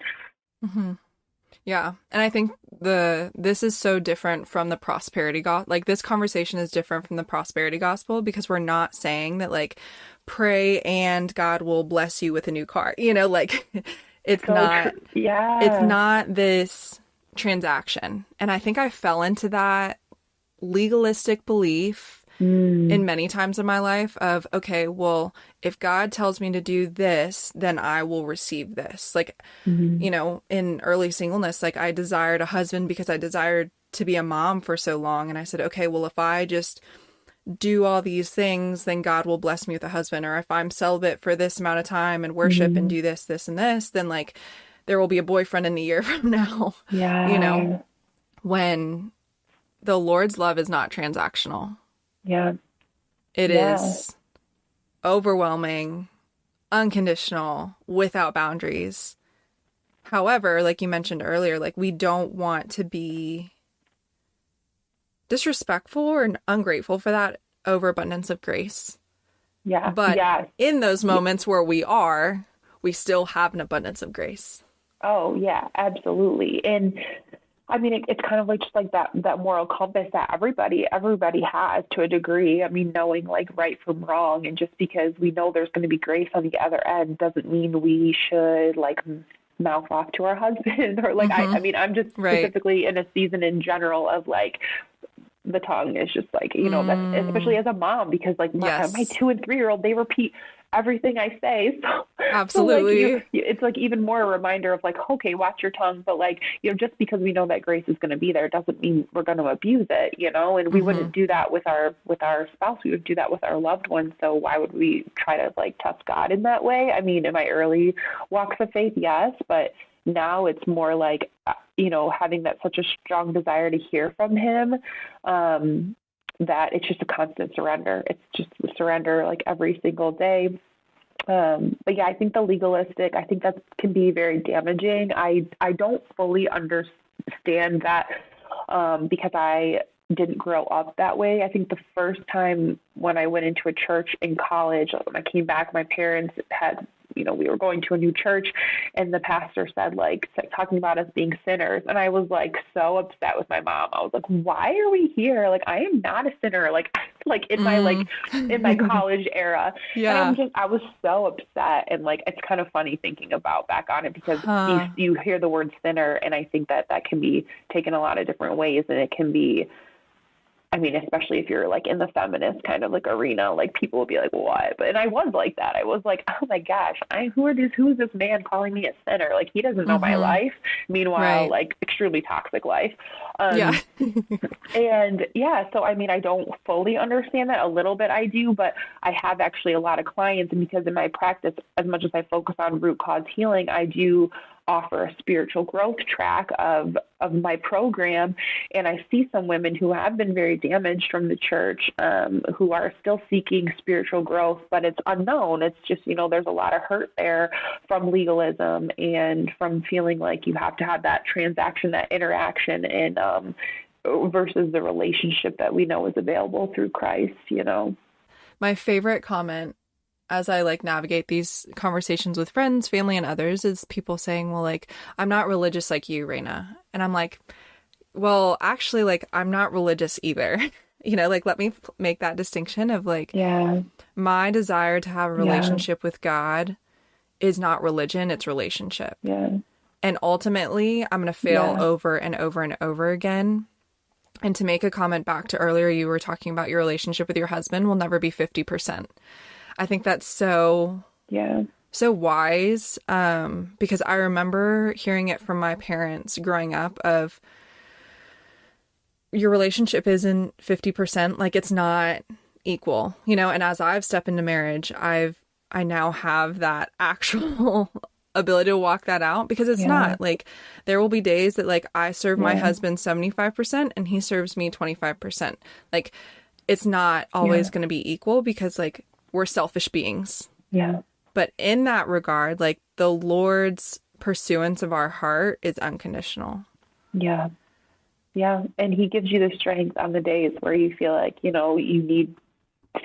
Speaker 1: Mm-hmm. Yeah. And I think this is so different from the prosperity gospel. Like this conversation is different from the prosperity gospel because we're not saying that like pray and God will bless you with a new car. It's so not, it's not this transaction. And I think I fell into that legalistic belief in many times in my life of, okay, well, if God tells me to do this, then I will receive this. Like, in early singleness, like I desired a husband because I desired to be a mom for so long. And I said, okay, well, if I just do all these things, then God will bless me with a husband. Or if I'm celibate for this amount of time and worship and do this, this, and this, then like there will be a boyfriend in a year from now.
Speaker 2: Yeah.
Speaker 1: When the Lord's love is not transactional.
Speaker 2: Yeah.
Speaker 1: It is overwhelming, unconditional, without boundaries. However, like you mentioned earlier, like we don't want to be disrespectful or ungrateful for that overabundance of grace.
Speaker 2: Yeah.
Speaker 1: But in those moments where we still have an abundance of grace.
Speaker 2: Oh, yeah, absolutely. And I mean, it's kind of like just like that moral compass that everybody has to a degree. I mean, knowing like right from wrong, and just because we know there's going to be grace on the other end doesn't mean we should like mouth off to our husband or like, I mean, I'm just specifically in a season in general of like, the tongue is just like, that's, especially as a mom, because like my 2 and 3-year-old, they repeat everything I say. So,
Speaker 1: absolutely.
Speaker 2: So like it's like even more a reminder of like, okay, watch your tongue. But like, just because we know that grace is going to be there doesn't mean we're going to abuse it, and we wouldn't do that with our spouse. We would do that with our loved ones. So why would we try to like test God in that way? I mean, in my early walks of faith, yes, but now it's more like, having that such a strong desire to hear from him, that it's just a constant surrender. It's just surrender like every single day. But yeah, I think the legalistic, I think that can be very damaging. I don't fully understand that, because I didn't grow up that way. I think the first time when I went into a church in college, when I came back, my parents had, we were going to a new church, and the pastor said, like, talking about us being sinners. And I was like so upset with my mom. I was like, why are we here? Like, I am not a sinner. Like in my, in my college era.
Speaker 1: Yeah.
Speaker 2: And I was so upset. And like, it's kind of funny thinking about back on it, because you hear the word sinner, and I think that can be taken a lot of different ways. And it can be, I mean, especially if you're like in the feminist kind of like arena, like people will be like, what? And I was like that. I was like, oh my gosh, who is this man calling me a sinner? Like, he doesn't know my life. Meanwhile, like extremely toxic life. And yeah, so I mean, I don't fully understand that. A little bit I do, but I have actually a lot of clients, and because in my practice, as much as I focus on root cause healing, I do offer a spiritual growth track of my program. And I see some women who have been very damaged from the church, who are still seeking spiritual growth, but it's unknown. It's just, there's a lot of hurt there from legalism and from feeling like you have to have that transaction, that interaction, and versus the relationship that we know is available through Christ,
Speaker 1: My favorite comment as I like navigate these conversations with friends, family, and others is people saying, well, like, I'm not religious like you, Raina. And I'm like, well, actually, like, I'm not religious either. Like, let me make that distinction of like, my desire to have a relationship with God is not religion, it's relationship.
Speaker 2: Yeah.
Speaker 1: And ultimately, I'm going to fail over and over and over again. And to make a comment back to earlier, you were talking about your relationship with your husband will never be 50%. I think that's so wise, because I remember hearing it from my parents growing up of, your relationship isn't 50%, like it's not equal, and as I've stepped into marriage, I now have that actual ability to walk that out, because it's
Speaker 2: Yeah.
Speaker 1: not like, there will be days that like I serve my
Speaker 2: Yeah.
Speaker 1: husband 75% and he serves me 25%. Like, it's not always
Speaker 2: Yeah.
Speaker 1: going to be equal, because like we're selfish beings.
Speaker 2: Yeah.
Speaker 1: But in that regard, like, the Lord's pursuance of our heart is unconditional.
Speaker 2: Yeah. Yeah. And he gives you the strength on the days where you feel like, you know, you need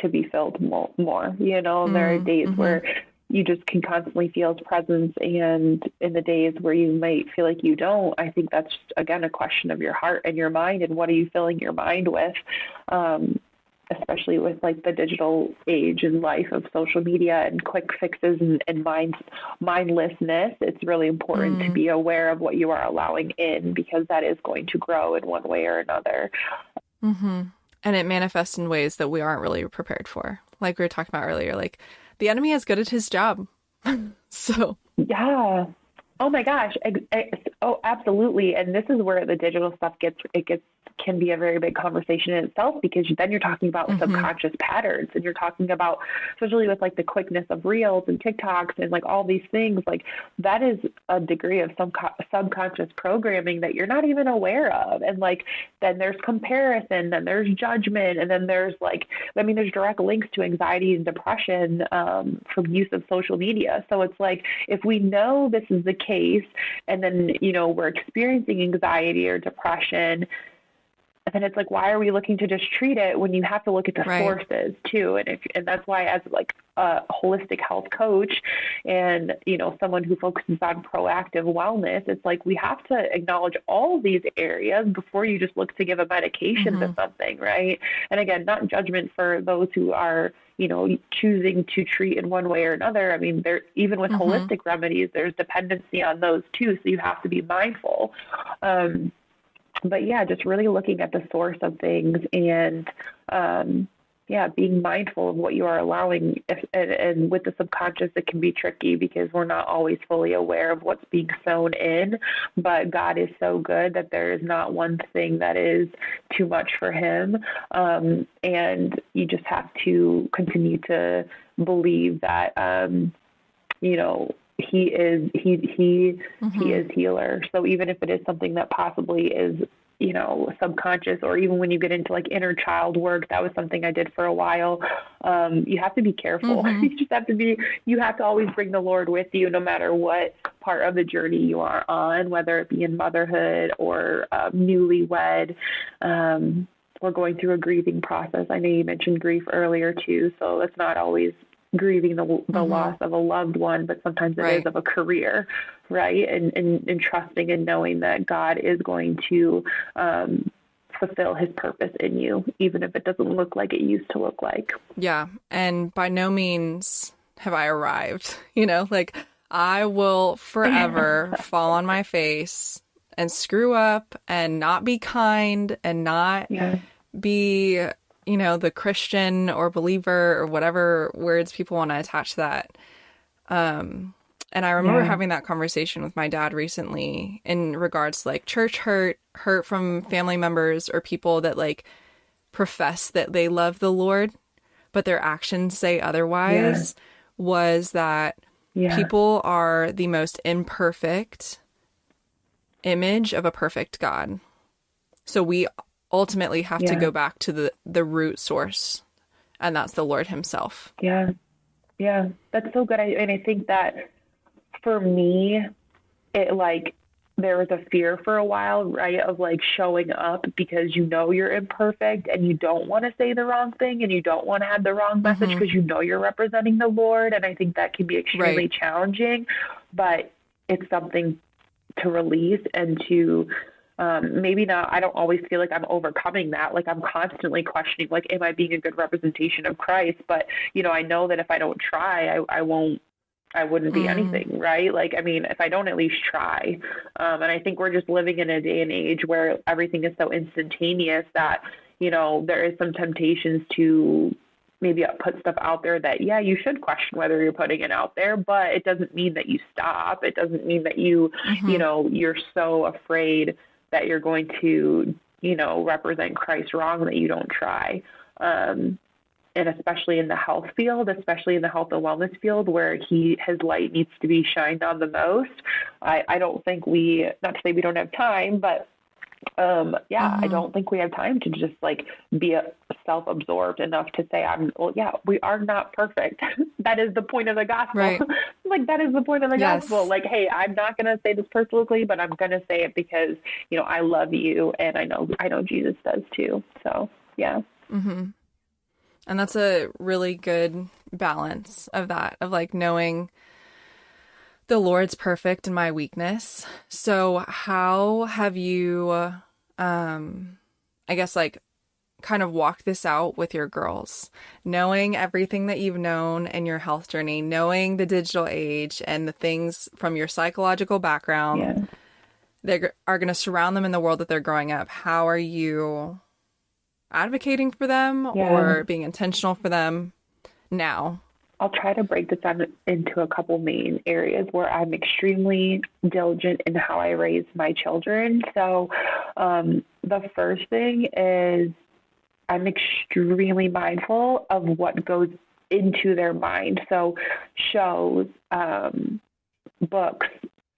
Speaker 2: to be filled more, you know, and there are days where you just can constantly feel his presence. And in the days where you might feel like you don't, I think that's just, again, a question of your heart and your mind, and what are you filling your mind with? Especially with like the digital age and life of social media and quick fixes and mindlessness, it's really important to be aware of what you are allowing in, because that is going to grow in one way or another.
Speaker 1: And it manifests in ways that we aren't really prepared for. Like we were talking about earlier, like, the enemy is good at his job. So.
Speaker 2: Yeah. Oh my gosh. Oh, absolutely. And this is where the digital stuff can be a very big conversation in itself, because then you're talking about subconscious patterns, and you're talking about, especially with like the quickness of reels and TikToks and like all these things, like that is a degree of some subconscious programming that you're not even aware of. And like, then there's comparison, then there's judgment, and then there's like, I mean, there's direct links to anxiety and depression from use of social media. So it's like, if we know this is the case, and then, you know, we're experiencing anxiety or depression, and it's like, why are we looking to just treat it when you have to look at the sources too? And that's why, as like a holistic health coach and, you know, someone who focuses on proactive wellness, it's like, we have to acknowledge all these areas before you just look to give a medication to something. Right. And again, not judgment for those who are, you know, choosing to treat in one way or another. I mean, even with holistic remedies, there's dependency on those too. So you have to be mindful. But yeah, just really looking at the source of things, and being mindful of what you are allowing. And with the subconscious, it can be tricky because we're not always fully aware of what's being sown in. But God is so good that there is not one thing that is too much for him. And you just have to continue to believe that, you know, he is healer. So even if it is something that possibly is, you know, subconscious, or even when you get into like inner child work, that was something I did for a while. You have to be careful. You have to always bring the Lord with you, no matter what part of the journey you are on, whether it be in motherhood or newlywed, or going through a grieving process. I know you mentioned grief earlier too, so it's not always grieving the loss of a loved one, but sometimes it is of a career, right? And trusting and knowing that God is going to fulfill his purpose in you, even if it doesn't look like it used to look like.
Speaker 1: Yeah. And by no means have I arrived, you know, like I will forever fall on my face and screw up and not be kind and not be, you know, the Christian or believer or whatever words people want to attach to that. And I remember having that conversation with my dad recently in regards to like church hurt from family members or people that like profess that they love the Lord, but their actions say otherwise, was that people are the most imperfect image of a perfect God. So we ultimately have to go back to the root source, and that's the Lord himself.
Speaker 2: Yeah. That's so good. And I think that for me, it like, there was a fear for a while, right, of like showing up because you know you're imperfect and you don't want to say the wrong thing and you don't want to have the wrong message because you know you're representing the Lord. And I think that can be extremely challenging, but it's something to release and to maybe not, I don't always feel like I'm overcoming that. Like I'm constantly questioning, like, am I being a good representation of Christ? But, you know, I know that if I don't try, I wouldn't be anything, right? Like, I mean, if I don't at least try. And I think we're just living in a day and age where everything is so instantaneous that, you know, there is some temptations to maybe put stuff out there that, you should question whether you're putting it out there, but it doesn't mean that you stop. It doesn't mean that you, you know, you're so afraid that you're going to, you know, represent Christ wrong that you don't try. and especially in the health field, especially in the health and wellness field where his light needs to be shined on the most. I don't think not to say we don't have time, but I don't think we have time to just like be self-absorbed enough to say, we are not perfect. That is the point of the gospel.
Speaker 1: Right.
Speaker 2: Like, that is the point of the gospel. Like, hey, I'm not going to say this perfectly, but I'm going to say it because, I love you. And I know Jesus does too. So, yeah.
Speaker 1: Mm-hmm. And that's a really good balance of that, of like knowing the Lord's perfect in my weakness. So how have you, I guess, like, kind of walk this out with your girls, knowing everything that you've known in your health journey, knowing the digital age and the things from your psychological background that are going to surround them in the world that they're growing up? How are you advocating for them or being intentional for them now?
Speaker 2: I'll try to break this down into a couple main areas where I'm extremely diligent in how I raise my children. So the first thing is I'm extremely mindful of what goes into their mind. So shows, books,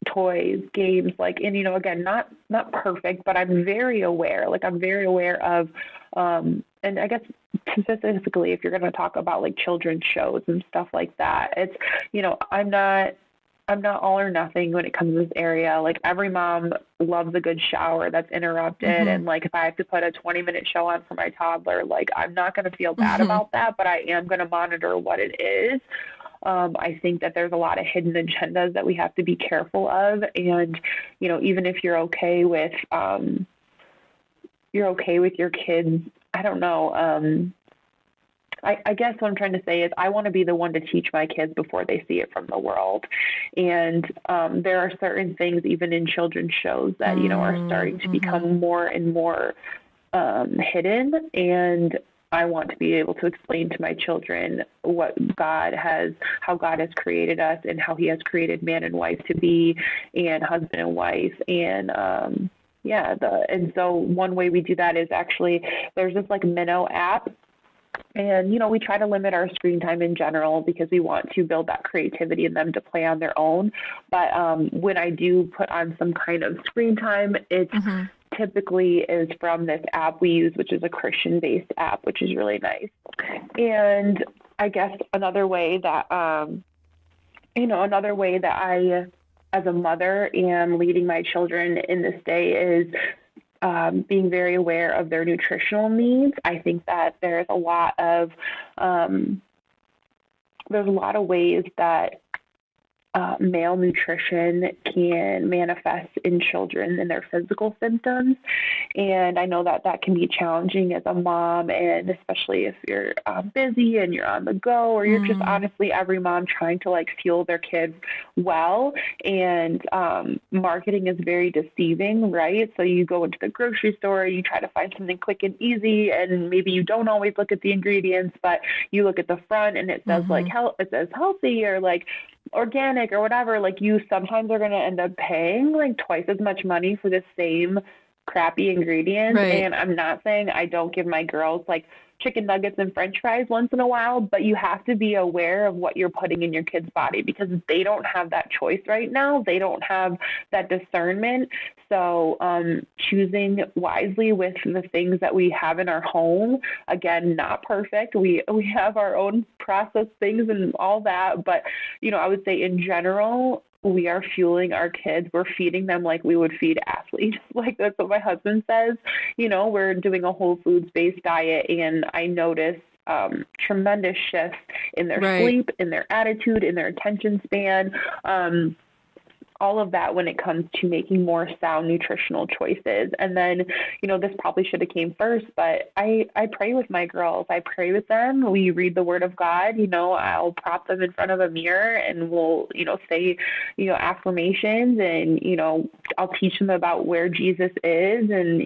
Speaker 2: toys, games, like, and, again, not perfect, but I'm very aware. Like, I'm very aware of, and I guess specifically if you're going to talk about like children's shows and stuff like that, it's, I'm not all or nothing when it comes to this area. Like, every mom loves a good shower that's interrupted. And like, if I have to put a 20-minute show on for my toddler, like, I'm not going to feel bad about that, but I am going to monitor what it is. I think that there's a lot of hidden agendas that we have to be careful of. And, even if you're okay with your kids, I don't know. I guess what I'm trying to say is I want to be the one to teach my kids before they see it from the world. And there are certain things, even in children's shows, that, are starting to become more and more hidden. And I want to be able to explain to my children how God has created us and how he has created man and wife to be, and husband and wife. And, and so one way we do that is actually there's this like Minnow app. And, we try to limit our screen time in general because we want to build that creativity in them to play on their own. But when I do put on some kind of screen time, it's typically is from this app we use, which is a Christian-based app, which is really nice. And I guess another way that I, as a mother, am leading my children in this day is being very aware of their nutritional needs. I think that there's a lot of ways that malnutrition can manifest in children and their physical symptoms. And I know that can be challenging as a mom, and especially if you're busy and you're on the go, or you're just honestly every mom trying to like fuel their kids well. And marketing is very deceiving, right? So you go into the grocery store, you try to find something quick and easy, and maybe you don't always look at the ingredients, but you look at the front and it says it says healthy or like organic or whatever. Like, you sometimes are going to end up paying like twice as much money for the same crappy ingredients. Right. And I'm not saying I don't give my girls like chicken nuggets and French fries once in a while, but you have to be aware of what you're putting in your kid's body because they don't have that choice right now. They don't have that discernment. So choosing wisely with the things that we have in our home, again, not perfect. We have our own processed things and all that, but I would say in general, we are fueling our kids. We're feeding them like we would feed athletes. Like, that's what my husband says. We're doing a whole foods-based diet, and I notice tremendous shifts in their sleep, in their attitude, in their attention span, all of that when it comes to making more sound nutritional choices. And then, this probably should have came first, but I pray with my girls. I pray with them. We read the word of God. I'll prop them in front of a mirror and we'll, say, affirmations, and, I'll teach them about where Jesus is and,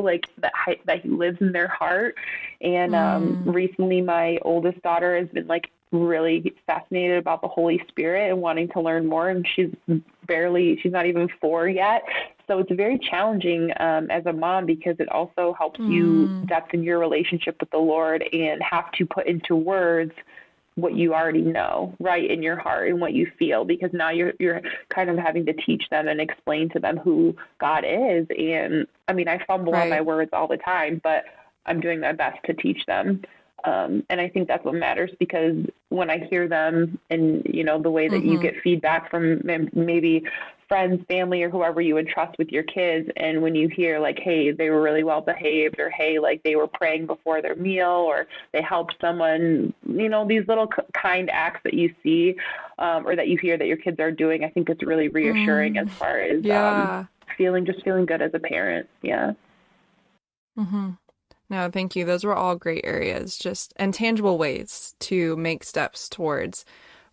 Speaker 2: like that he lives in their heart. And recently my oldest daughter has been like really fascinated about the Holy Spirit and wanting to learn more. And she's not even 4 yet. So it's very challenging as a mom, because it also helps you depthen your relationship with the Lord and have to put into words what you already know, right, in your heart and what you feel, because now you're kind of having to teach them and explain to them who God is. And I mean, I fumble on my words all the time, but I'm doing my best to teach them. And I think that's what matters, because when I hear them and, the way that you get feedback from maybe friends, family, or whoever you would trust with your kids, and when you hear like, hey, they were really well behaved, or hey, like they were praying before their meal, or they helped someone, these little kind acts that you see or that you hear that your kids are doing, I think it's really reassuring as far as feeling good as a parent. Yeah.
Speaker 1: No, thank you. Those were all great areas, and tangible ways to make steps towards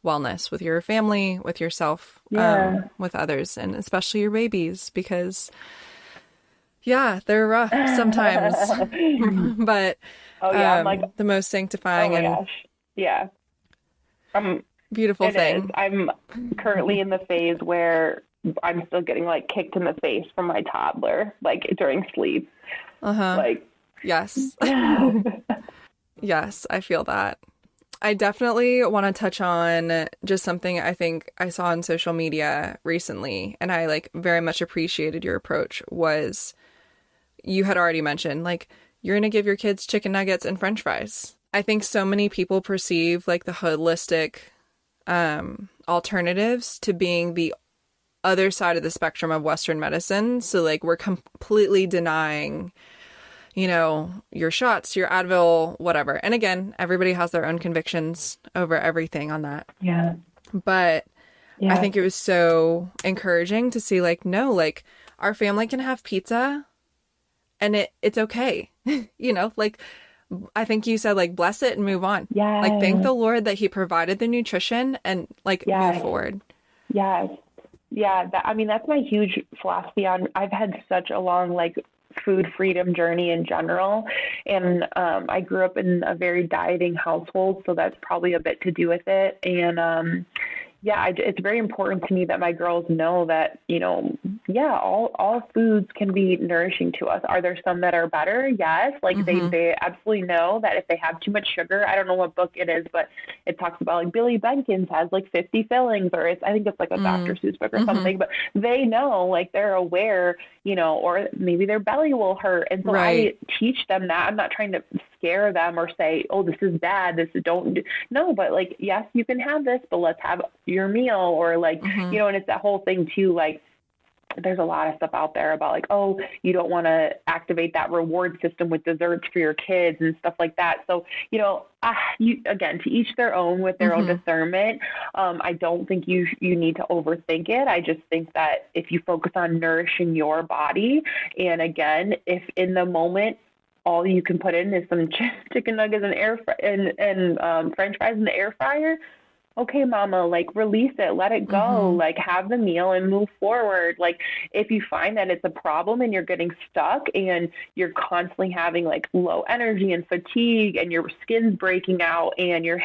Speaker 1: wellness with your family, with yourself, with others, and especially your babies, because they're rough sometimes, but
Speaker 2: I'm like,
Speaker 1: the most sanctifying beautiful thing.
Speaker 2: I'm currently in the phase where I'm still getting like kicked in the face from my toddler, like during sleep. Like,
Speaker 1: yes. Yes, I feel that. I definitely want to touch on just something I think I saw on social media recently, and I like very much appreciated your approach, was you had already mentioned, like, you're going to give your kids chicken nuggets and French fries. I think so many people perceive like the holistic alternatives to being the other side of the spectrum of Western medicine. So like we're completely denying your shots, your Advil, whatever. And again, everybody has their own convictions over everything on that.
Speaker 2: Yeah.
Speaker 1: But I think it was so encouraging to see like, no, like our family can have pizza and it's okay. Like I think you said like, bless it and move on.
Speaker 2: Yeah.
Speaker 1: Like thank the Lord that he provided the nutrition and like move forward.
Speaker 2: Yes. Yeah. That's my huge philosophy on, I've had such a long, like, food freedom journey in general. And I grew up in a very dieting household, so that's probably a bit to do with it. And it's very important to me that my girls know that, all foods can be nourishing to us. Are there some that are better? Yes. Like they absolutely know that if they have too much sugar, I don't know what book it is, but it talks about like Billy Benkins has like 50 fillings, or I think it's like a Dr. Seuss book or something, but they know, like they're aware, or maybe their belly will hurt. And so I teach them that. I'm not trying to scare them or say, oh, this is bad, no, but like, yes, you can have this, but let's have your meal, or like, and it's that whole thing too, like, there's a lot of stuff out there about like, oh, you don't want to activate that reward system with desserts for your kids and stuff like that. So, again, to each their own with their own discernment. I don't think you need to overthink it. I just think that if you focus on nourishing your body, and again, if in the moment, all you can put in is some chicken nuggets and French fries in the air fryer, okay, mama, like release it, let it go, like have the meal and move forward. Like if you find that it's a problem and you're getting stuck and you're constantly having like low energy and fatigue and your skin's breaking out and you're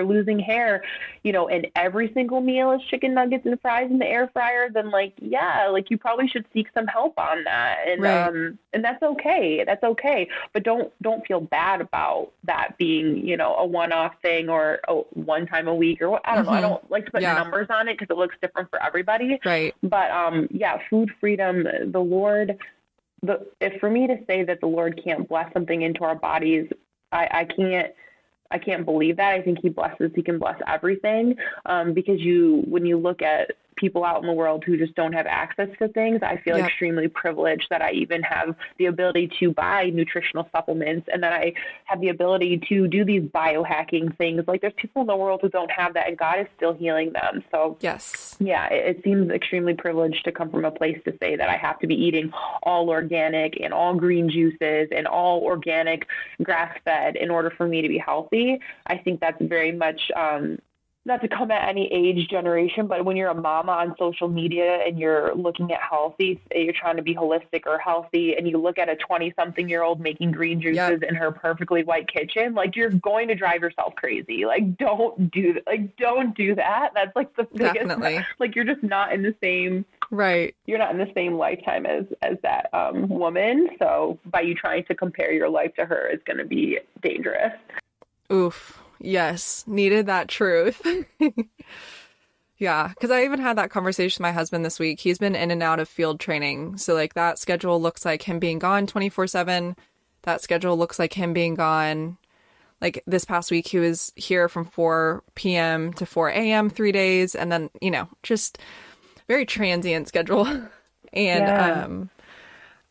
Speaker 2: losing hair, and every single meal is chicken nuggets and fries in the air fryer, then like you probably should seek some help on that. And and that's okay. That's okay. But don't feel bad about that being, a one-off thing or a one time a week, or what, I don't know. I don't like to put numbers on it because it looks different for everybody.
Speaker 1: Right.
Speaker 2: But food freedom, the Lord, if for me to say that the Lord can't bless something into our bodies, I can't believe that. I think he can bless everything. Because when you look at people out in the world who just don't have access to things, I feel extremely privileged that I even have the ability to buy nutritional supplements, and that I have the ability to do these biohacking things. Like there's people in the world who don't have that, and God is still healing them. So it seems extremely privileged to come from a place to say that I have to be eating all organic and all green juices and all organic grass fed in order for me to be healthy. I think that's very much not to come at any age generation, but when you're a mama on social media and you're looking at healthy, you're trying to be holistic or healthy, and you look at a 20-something-year-old making green juices
Speaker 1: Yep.
Speaker 2: in her perfectly white kitchen, like you're going to drive yourself crazy. Like don't do that. That's like the biggest,
Speaker 1: Definitely.
Speaker 2: like you're just not in the same,
Speaker 1: Right.
Speaker 2: you're not in the same lifetime as that woman. So by you trying to compare your life to her is going to be dangerous.
Speaker 1: Oof. Yes. Needed that truth. Yeah. Because I even had that conversation with my husband this week. He's been in and out of field training. So like that schedule looks like him being gone 24/7. That schedule looks like him being gone. Like this past week, he was here from 4 p.m. to 4 a.m. 3 days. And then, just very transient schedule. And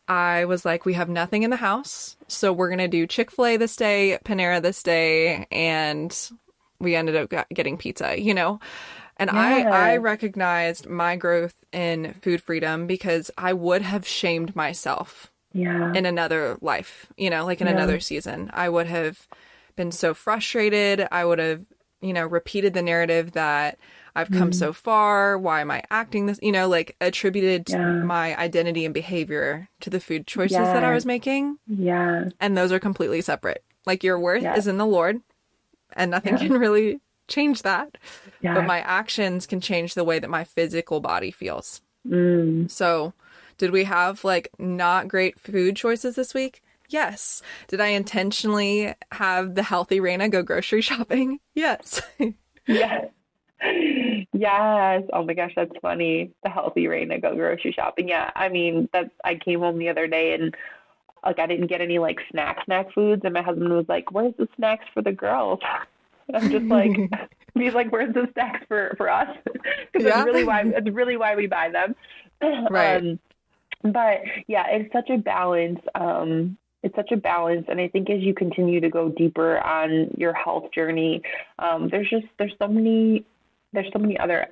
Speaker 1: I was like, we have nothing in the house, so we're going to do Chick-fil-A this day, Panera this day, and we ended up getting pizza, And I recognized my growth in food freedom because I would have shamed myself in another life, like in another season. I would have been so frustrated. I would have, repeated the narrative that I've come so far. Why am I acting this? Like attributed my identity and behavior to the food choices that I was making.
Speaker 2: Yeah.
Speaker 1: And those are completely separate. Like your worth is in the Lord, and nothing can really change that.
Speaker 2: Yeah.
Speaker 1: But my actions can change the way that my physical body feels. So did we have like not great food choices this week? Yes. Did I intentionally have the healthy Raina go grocery shopping? Yes.
Speaker 2: Yes. Yes. Oh my gosh, that's funny. The healthy Raina go grocery shopping. Yeah. I mean, I came home the other day and like I didn't get any like snack foods, and my husband was like, "Where's the snacks for the girls?" And I'm just like, he's like, "Where's the snacks for us?" Because that's really why we buy them.
Speaker 1: Right.
Speaker 2: But yeah, it's such a balance. It's such a balance, and I think as you continue to go deeper on your health journey, there's so many other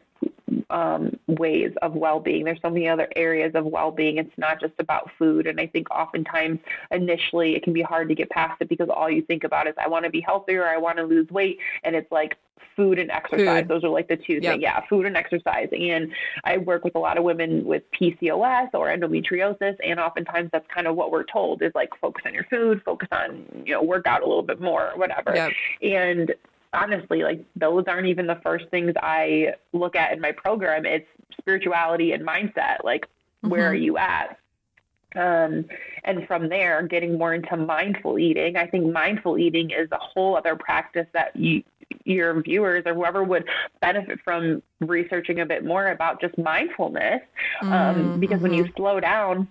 Speaker 2: ways of well-being. There's so many other areas of well-being. It's not just about food. And I think oftentimes initially it can be hard to get past it because all you think about is I want to be healthier, I want to lose weight. And it's like food and exercise. Those are like the two things. Yeah, food and exercise. And I work with a lot of women with PCOS or endometriosis. And oftentimes that's kind of what we're told is like focus on your food, focus on, work out a little bit more or whatever. Yep. And honestly, like those aren't even the first things I look at in my program. It's spirituality and mindset. Like, where are you at? And from there, getting more into mindful eating. I think mindful eating is a whole other practice that your viewers or whoever would benefit from researching a bit more about just mindfulness. Because when you slow down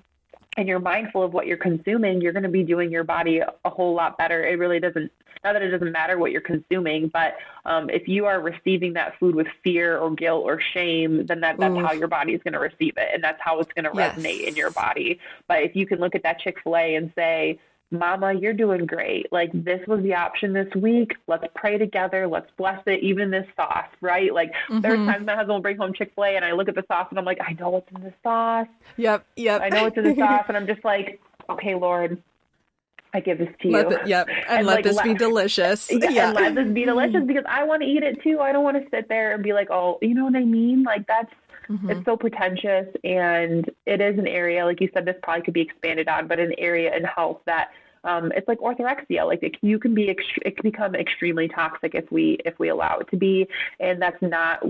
Speaker 2: and you're mindful of what you're consuming, you're going to be doing your body a whole lot better. It really doesn't, not that it doesn't matter what you're consuming, but if you are receiving that food with fear or guilt or shame, then that's how your body is going to receive it. And that's how it's going to resonate in your body. But if you can look at that Chick-fil-A and say, Mama, you're doing great. Like, this was the option this week. Let's pray together. Let's bless it. Even this sauce, right? Like, there's times my husband will bring home Chick-fil-A and I look at the sauce and I'm like, I know what's in the sauce.
Speaker 1: Yep.
Speaker 2: I know what's in the sauce. And I'm just like, okay, Lord, I give this to you.
Speaker 1: And let this be delicious.
Speaker 2: And let this be delicious because I want to eat it too. I don't want to sit there and be like, oh, you know what I mean? Like, that's, it's so pretentious. And it is an area, like you said, this probably could be expanded on, but an area in health that it's like orthorexia. Like it can become extremely toxic if we allow it to be. And that's not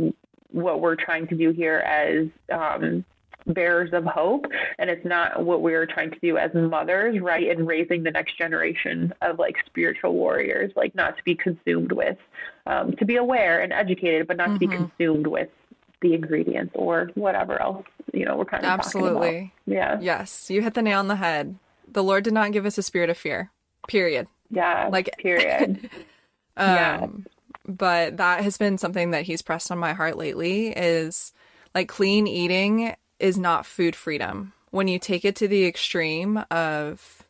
Speaker 2: what we're trying to do here as bearers of hope. And it's not what we're trying to do as mothers, right? And raising the next generation of like spiritual warriors, like not to be consumed with, to be aware and educated, but not to be consumed with the ingredients or whatever else, we're kind of talking about. Yeah.
Speaker 1: Yes. You hit the nail on the head. The Lord did not give us a spirit of fear, period.
Speaker 2: Yeah. Period.
Speaker 1: But that has been something that he's pressed on my heart lately is like clean eating is not food freedom. When you take it to the extreme of,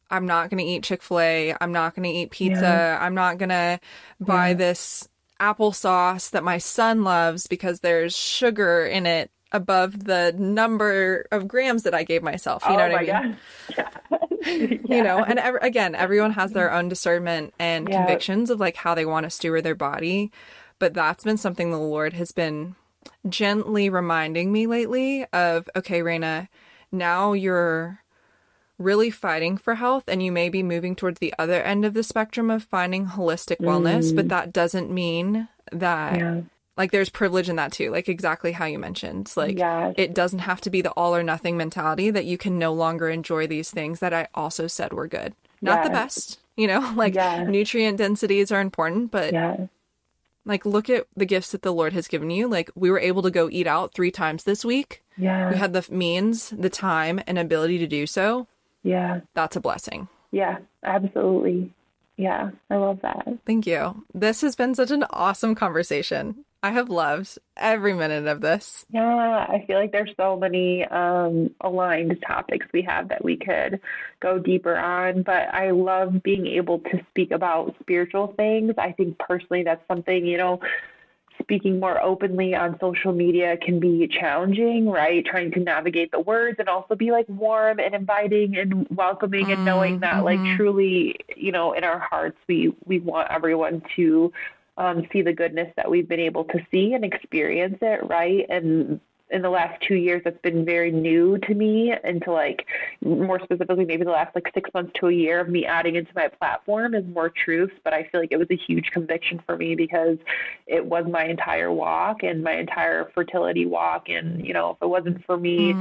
Speaker 1: I'm not going to eat Chick-fil-A, I'm not going to eat pizza, I'm not going to buy this applesauce that my son loves because there's sugar in it above the number of grams that I gave myself. You know what I mean? God. And again, everyone has their own discernment and convictions of like how they want to steward their body. But that's been something the Lord has been gently reminding me lately of, okay, Raina, now you're really fighting for health, and you may be moving towards the other end of the spectrum of finding holistic wellness, but that doesn't mean that like there's privilege in that too, like exactly how you mentioned. Like it doesn't have to be the all or nothing mentality that you can no longer enjoy these things that I also said were good. Not the best, you know, like nutrient densities are important, but like look at the gifts that the Lord has given you. Like we were able to go eat out 3 times this week. We had the means, the time, and ability to do so. That's a blessing.
Speaker 2: Yeah, absolutely. Yeah, I love that.
Speaker 1: Thank you. This has been such an awesome conversation. I have loved every minute of this.
Speaker 2: Yeah, I feel like there's so many aligned topics we have that we could go deeper on, but I love being able to speak about spiritual things. I think personally that's something, you know, speaking more openly on social media can be challenging, right? Trying to navigate the words and also be like warm and inviting and welcoming and knowing that like truly, you know, in our hearts, we want everyone to see the goodness that we've been able to see and experience it, right? And in the last 2 years, that's been very new to me, and to like more specifically, maybe the last like 6 months to a year of me adding into my platform is more truths. But I feel like it was a huge conviction for me because it was my entire walk and my entire fertility walk. And, you know, if it wasn't for me,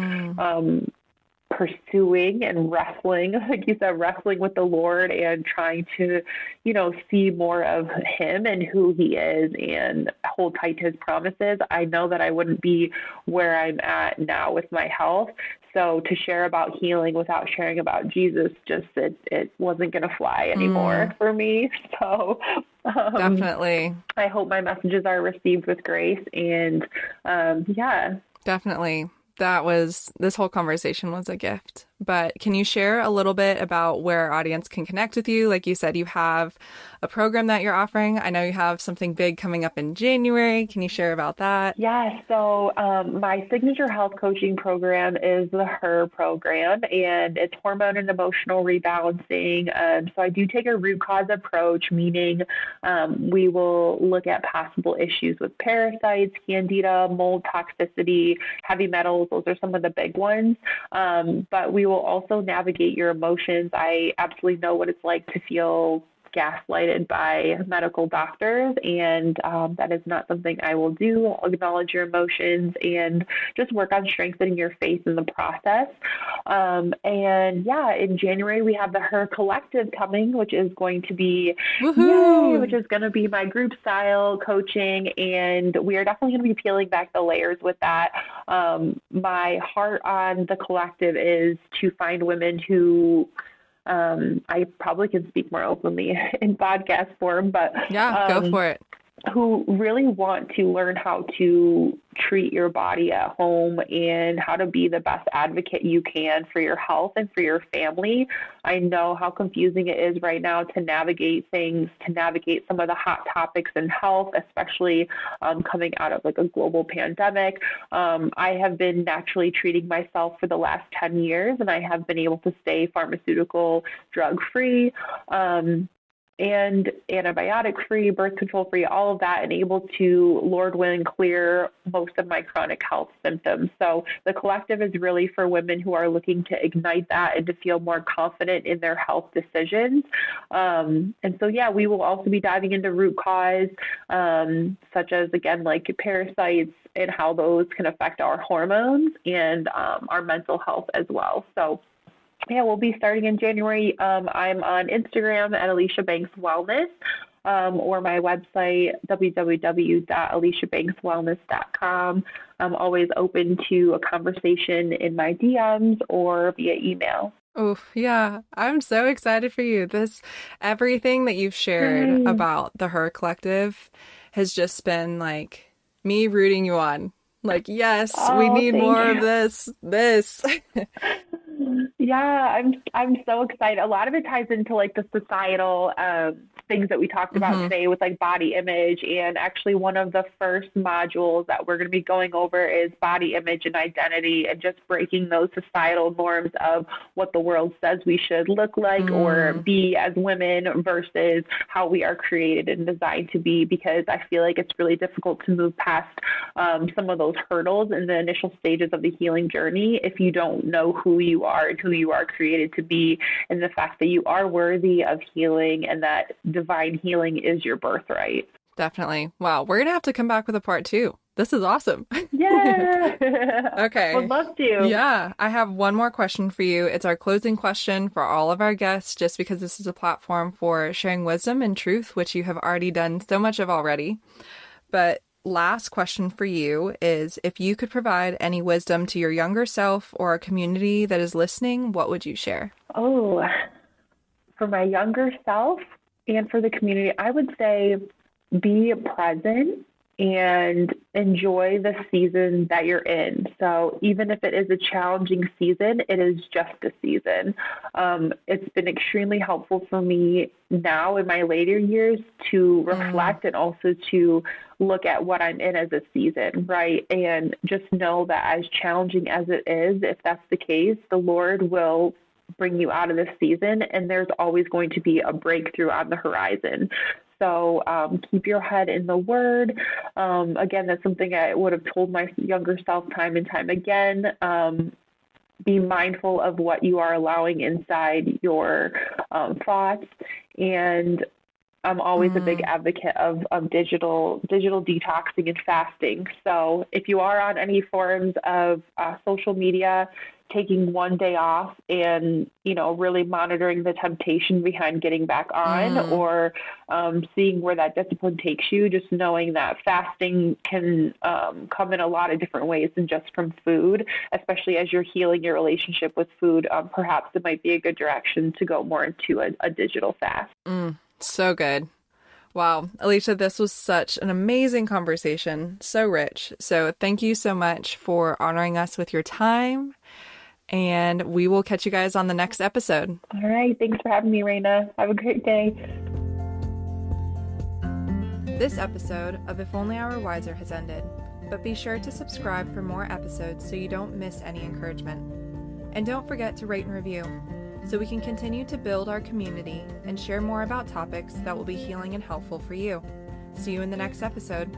Speaker 2: pursuing and wrestling, like you said, wrestling with the Lord and trying to, you know, see more of him and who he is and hold tight to his promises, I know that I wouldn't be where I'm at now with my health. So to share about healing without sharing about Jesus, just it wasn't going to fly anymore for me. So
Speaker 1: definitely,
Speaker 2: I hope my messages are received with grace. And
Speaker 1: definitely. This whole conversation was a gift. But can you share a little bit about where our audience can connect with you? Like you said, you have a program that you're offering. I know you have something big coming up in January. Can you share about that?
Speaker 2: Yeah, so my signature health coaching program is the HER program, and it's hormone and emotional rebalancing. So I do take a root cause approach, meaning we will look at possible issues with parasites, candida, mold toxicity, heavy metals. Those are some of the big ones. But we will also navigate your emotions. I absolutely know what it's like to feel gaslighted by medical doctors, and that is not something I will do. I'll acknowledge your emotions and just work on strengthening your faith in the process. In January we have the HER Collective coming, which is going to be my group style coaching, and we are definitely going to be peeling back the layers with that. My heart on the collective is to find women who I probably can speak more openly in podcast form, but
Speaker 1: go for it.
Speaker 2: Who really want to learn how to treat your body at home and how to be the best advocate you can for your health and for your family. I know how confusing it is right now to navigate things, to navigate some of the hot topics in health, especially coming out of like a global pandemic. I have been naturally treating myself for the last 10 years, and I have been able to stay pharmaceutical drug-free, and antibiotic-free, birth control-free, all of that, and able to, Lord willing, clear most of my chronic health symptoms. So the collective is really for women who are looking to ignite that and to feel more confident in their health decisions. We will also be diving into root cause, such as, again, like parasites and how those can affect our hormones and our mental health as well. So we'll be starting in January. I'm on Instagram at Alisha Banks Wellness, or my website, www.alishabankswellness.com. I'm always open to a conversation in my DMs or via email.
Speaker 1: Oh, yeah. I'm so excited for you. Everything that you've shared about the HER Collective has just been like me rooting you on. Like, yes, we need more of this.
Speaker 2: Yeah, I'm so excited. A lot of it ties into like the societal things that we talked about
Speaker 1: Mm-hmm.
Speaker 2: today with like body image. And actually, one of the first modules that we're going to be going over is body image and identity, and just breaking those societal norms of what the world says we should look like or
Speaker 1: Mm,
Speaker 2: be as women versus how we are created and designed to be. Because I feel like it's really difficult to move past some of those hurdles in the initial stages of the healing journey if you don't know who you are and who you are created to be, and the fact that you are worthy of healing and that divine healing is your birthright.
Speaker 1: definitely. Wow, we're gonna have to come back with a part two. This is awesome.
Speaker 2: Yeah. Would
Speaker 1: Okay.
Speaker 2: love to.
Speaker 1: Yeah, I have one more question for you. It's our closing question for all of our guests, just because this is a platform for sharing wisdom and truth, which you have already done so much of already. But last question for you is, if you could provide any wisdom to your younger self or a community that is listening, what would you share?
Speaker 2: Oh, for my younger self and for the community, I would say be present and enjoy the season that you're in. So even if it is a challenging season, it is just a season. It's been extremely helpful for me now in my later years to
Speaker 1: Mm,
Speaker 2: reflect and also to look at what I'm in as a season, right? And just know that as challenging as it is, if that's the case, the Lord will bring you out of this season, and there's always going to be a breakthrough on the horizon. So keep your head in the Word. Again, that's something I would have told my younger self time and time again. Be mindful of what you are allowing inside your thoughts, and I'm always a big
Speaker 1: mm,
Speaker 2: advocate of digital detoxing and fasting. So if you are on any forms of social media, taking one day off and really monitoring the temptation behind getting back on,
Speaker 1: mm.
Speaker 2: or seeing where that discipline takes you, just knowing that fasting can come in a lot of different ways than just from food, especially as you're healing your relationship with food. Perhaps it might be a good direction to go more into a digital fast.
Speaker 1: So good. Wow, Alicia, this was such an amazing conversation, so rich. So thank you so much for honoring us with your time, and we will catch you guys on the next episode.
Speaker 2: All right. Thanks for having me, Raina. Have a great day.
Speaker 1: This episode of If Only I Were Wiser has ended, but be sure to subscribe for more episodes so you don't miss any encouragement. And don't forget to rate and review so we can continue to build our community and share more about topics that will be healing and helpful for you. See you in the next episode.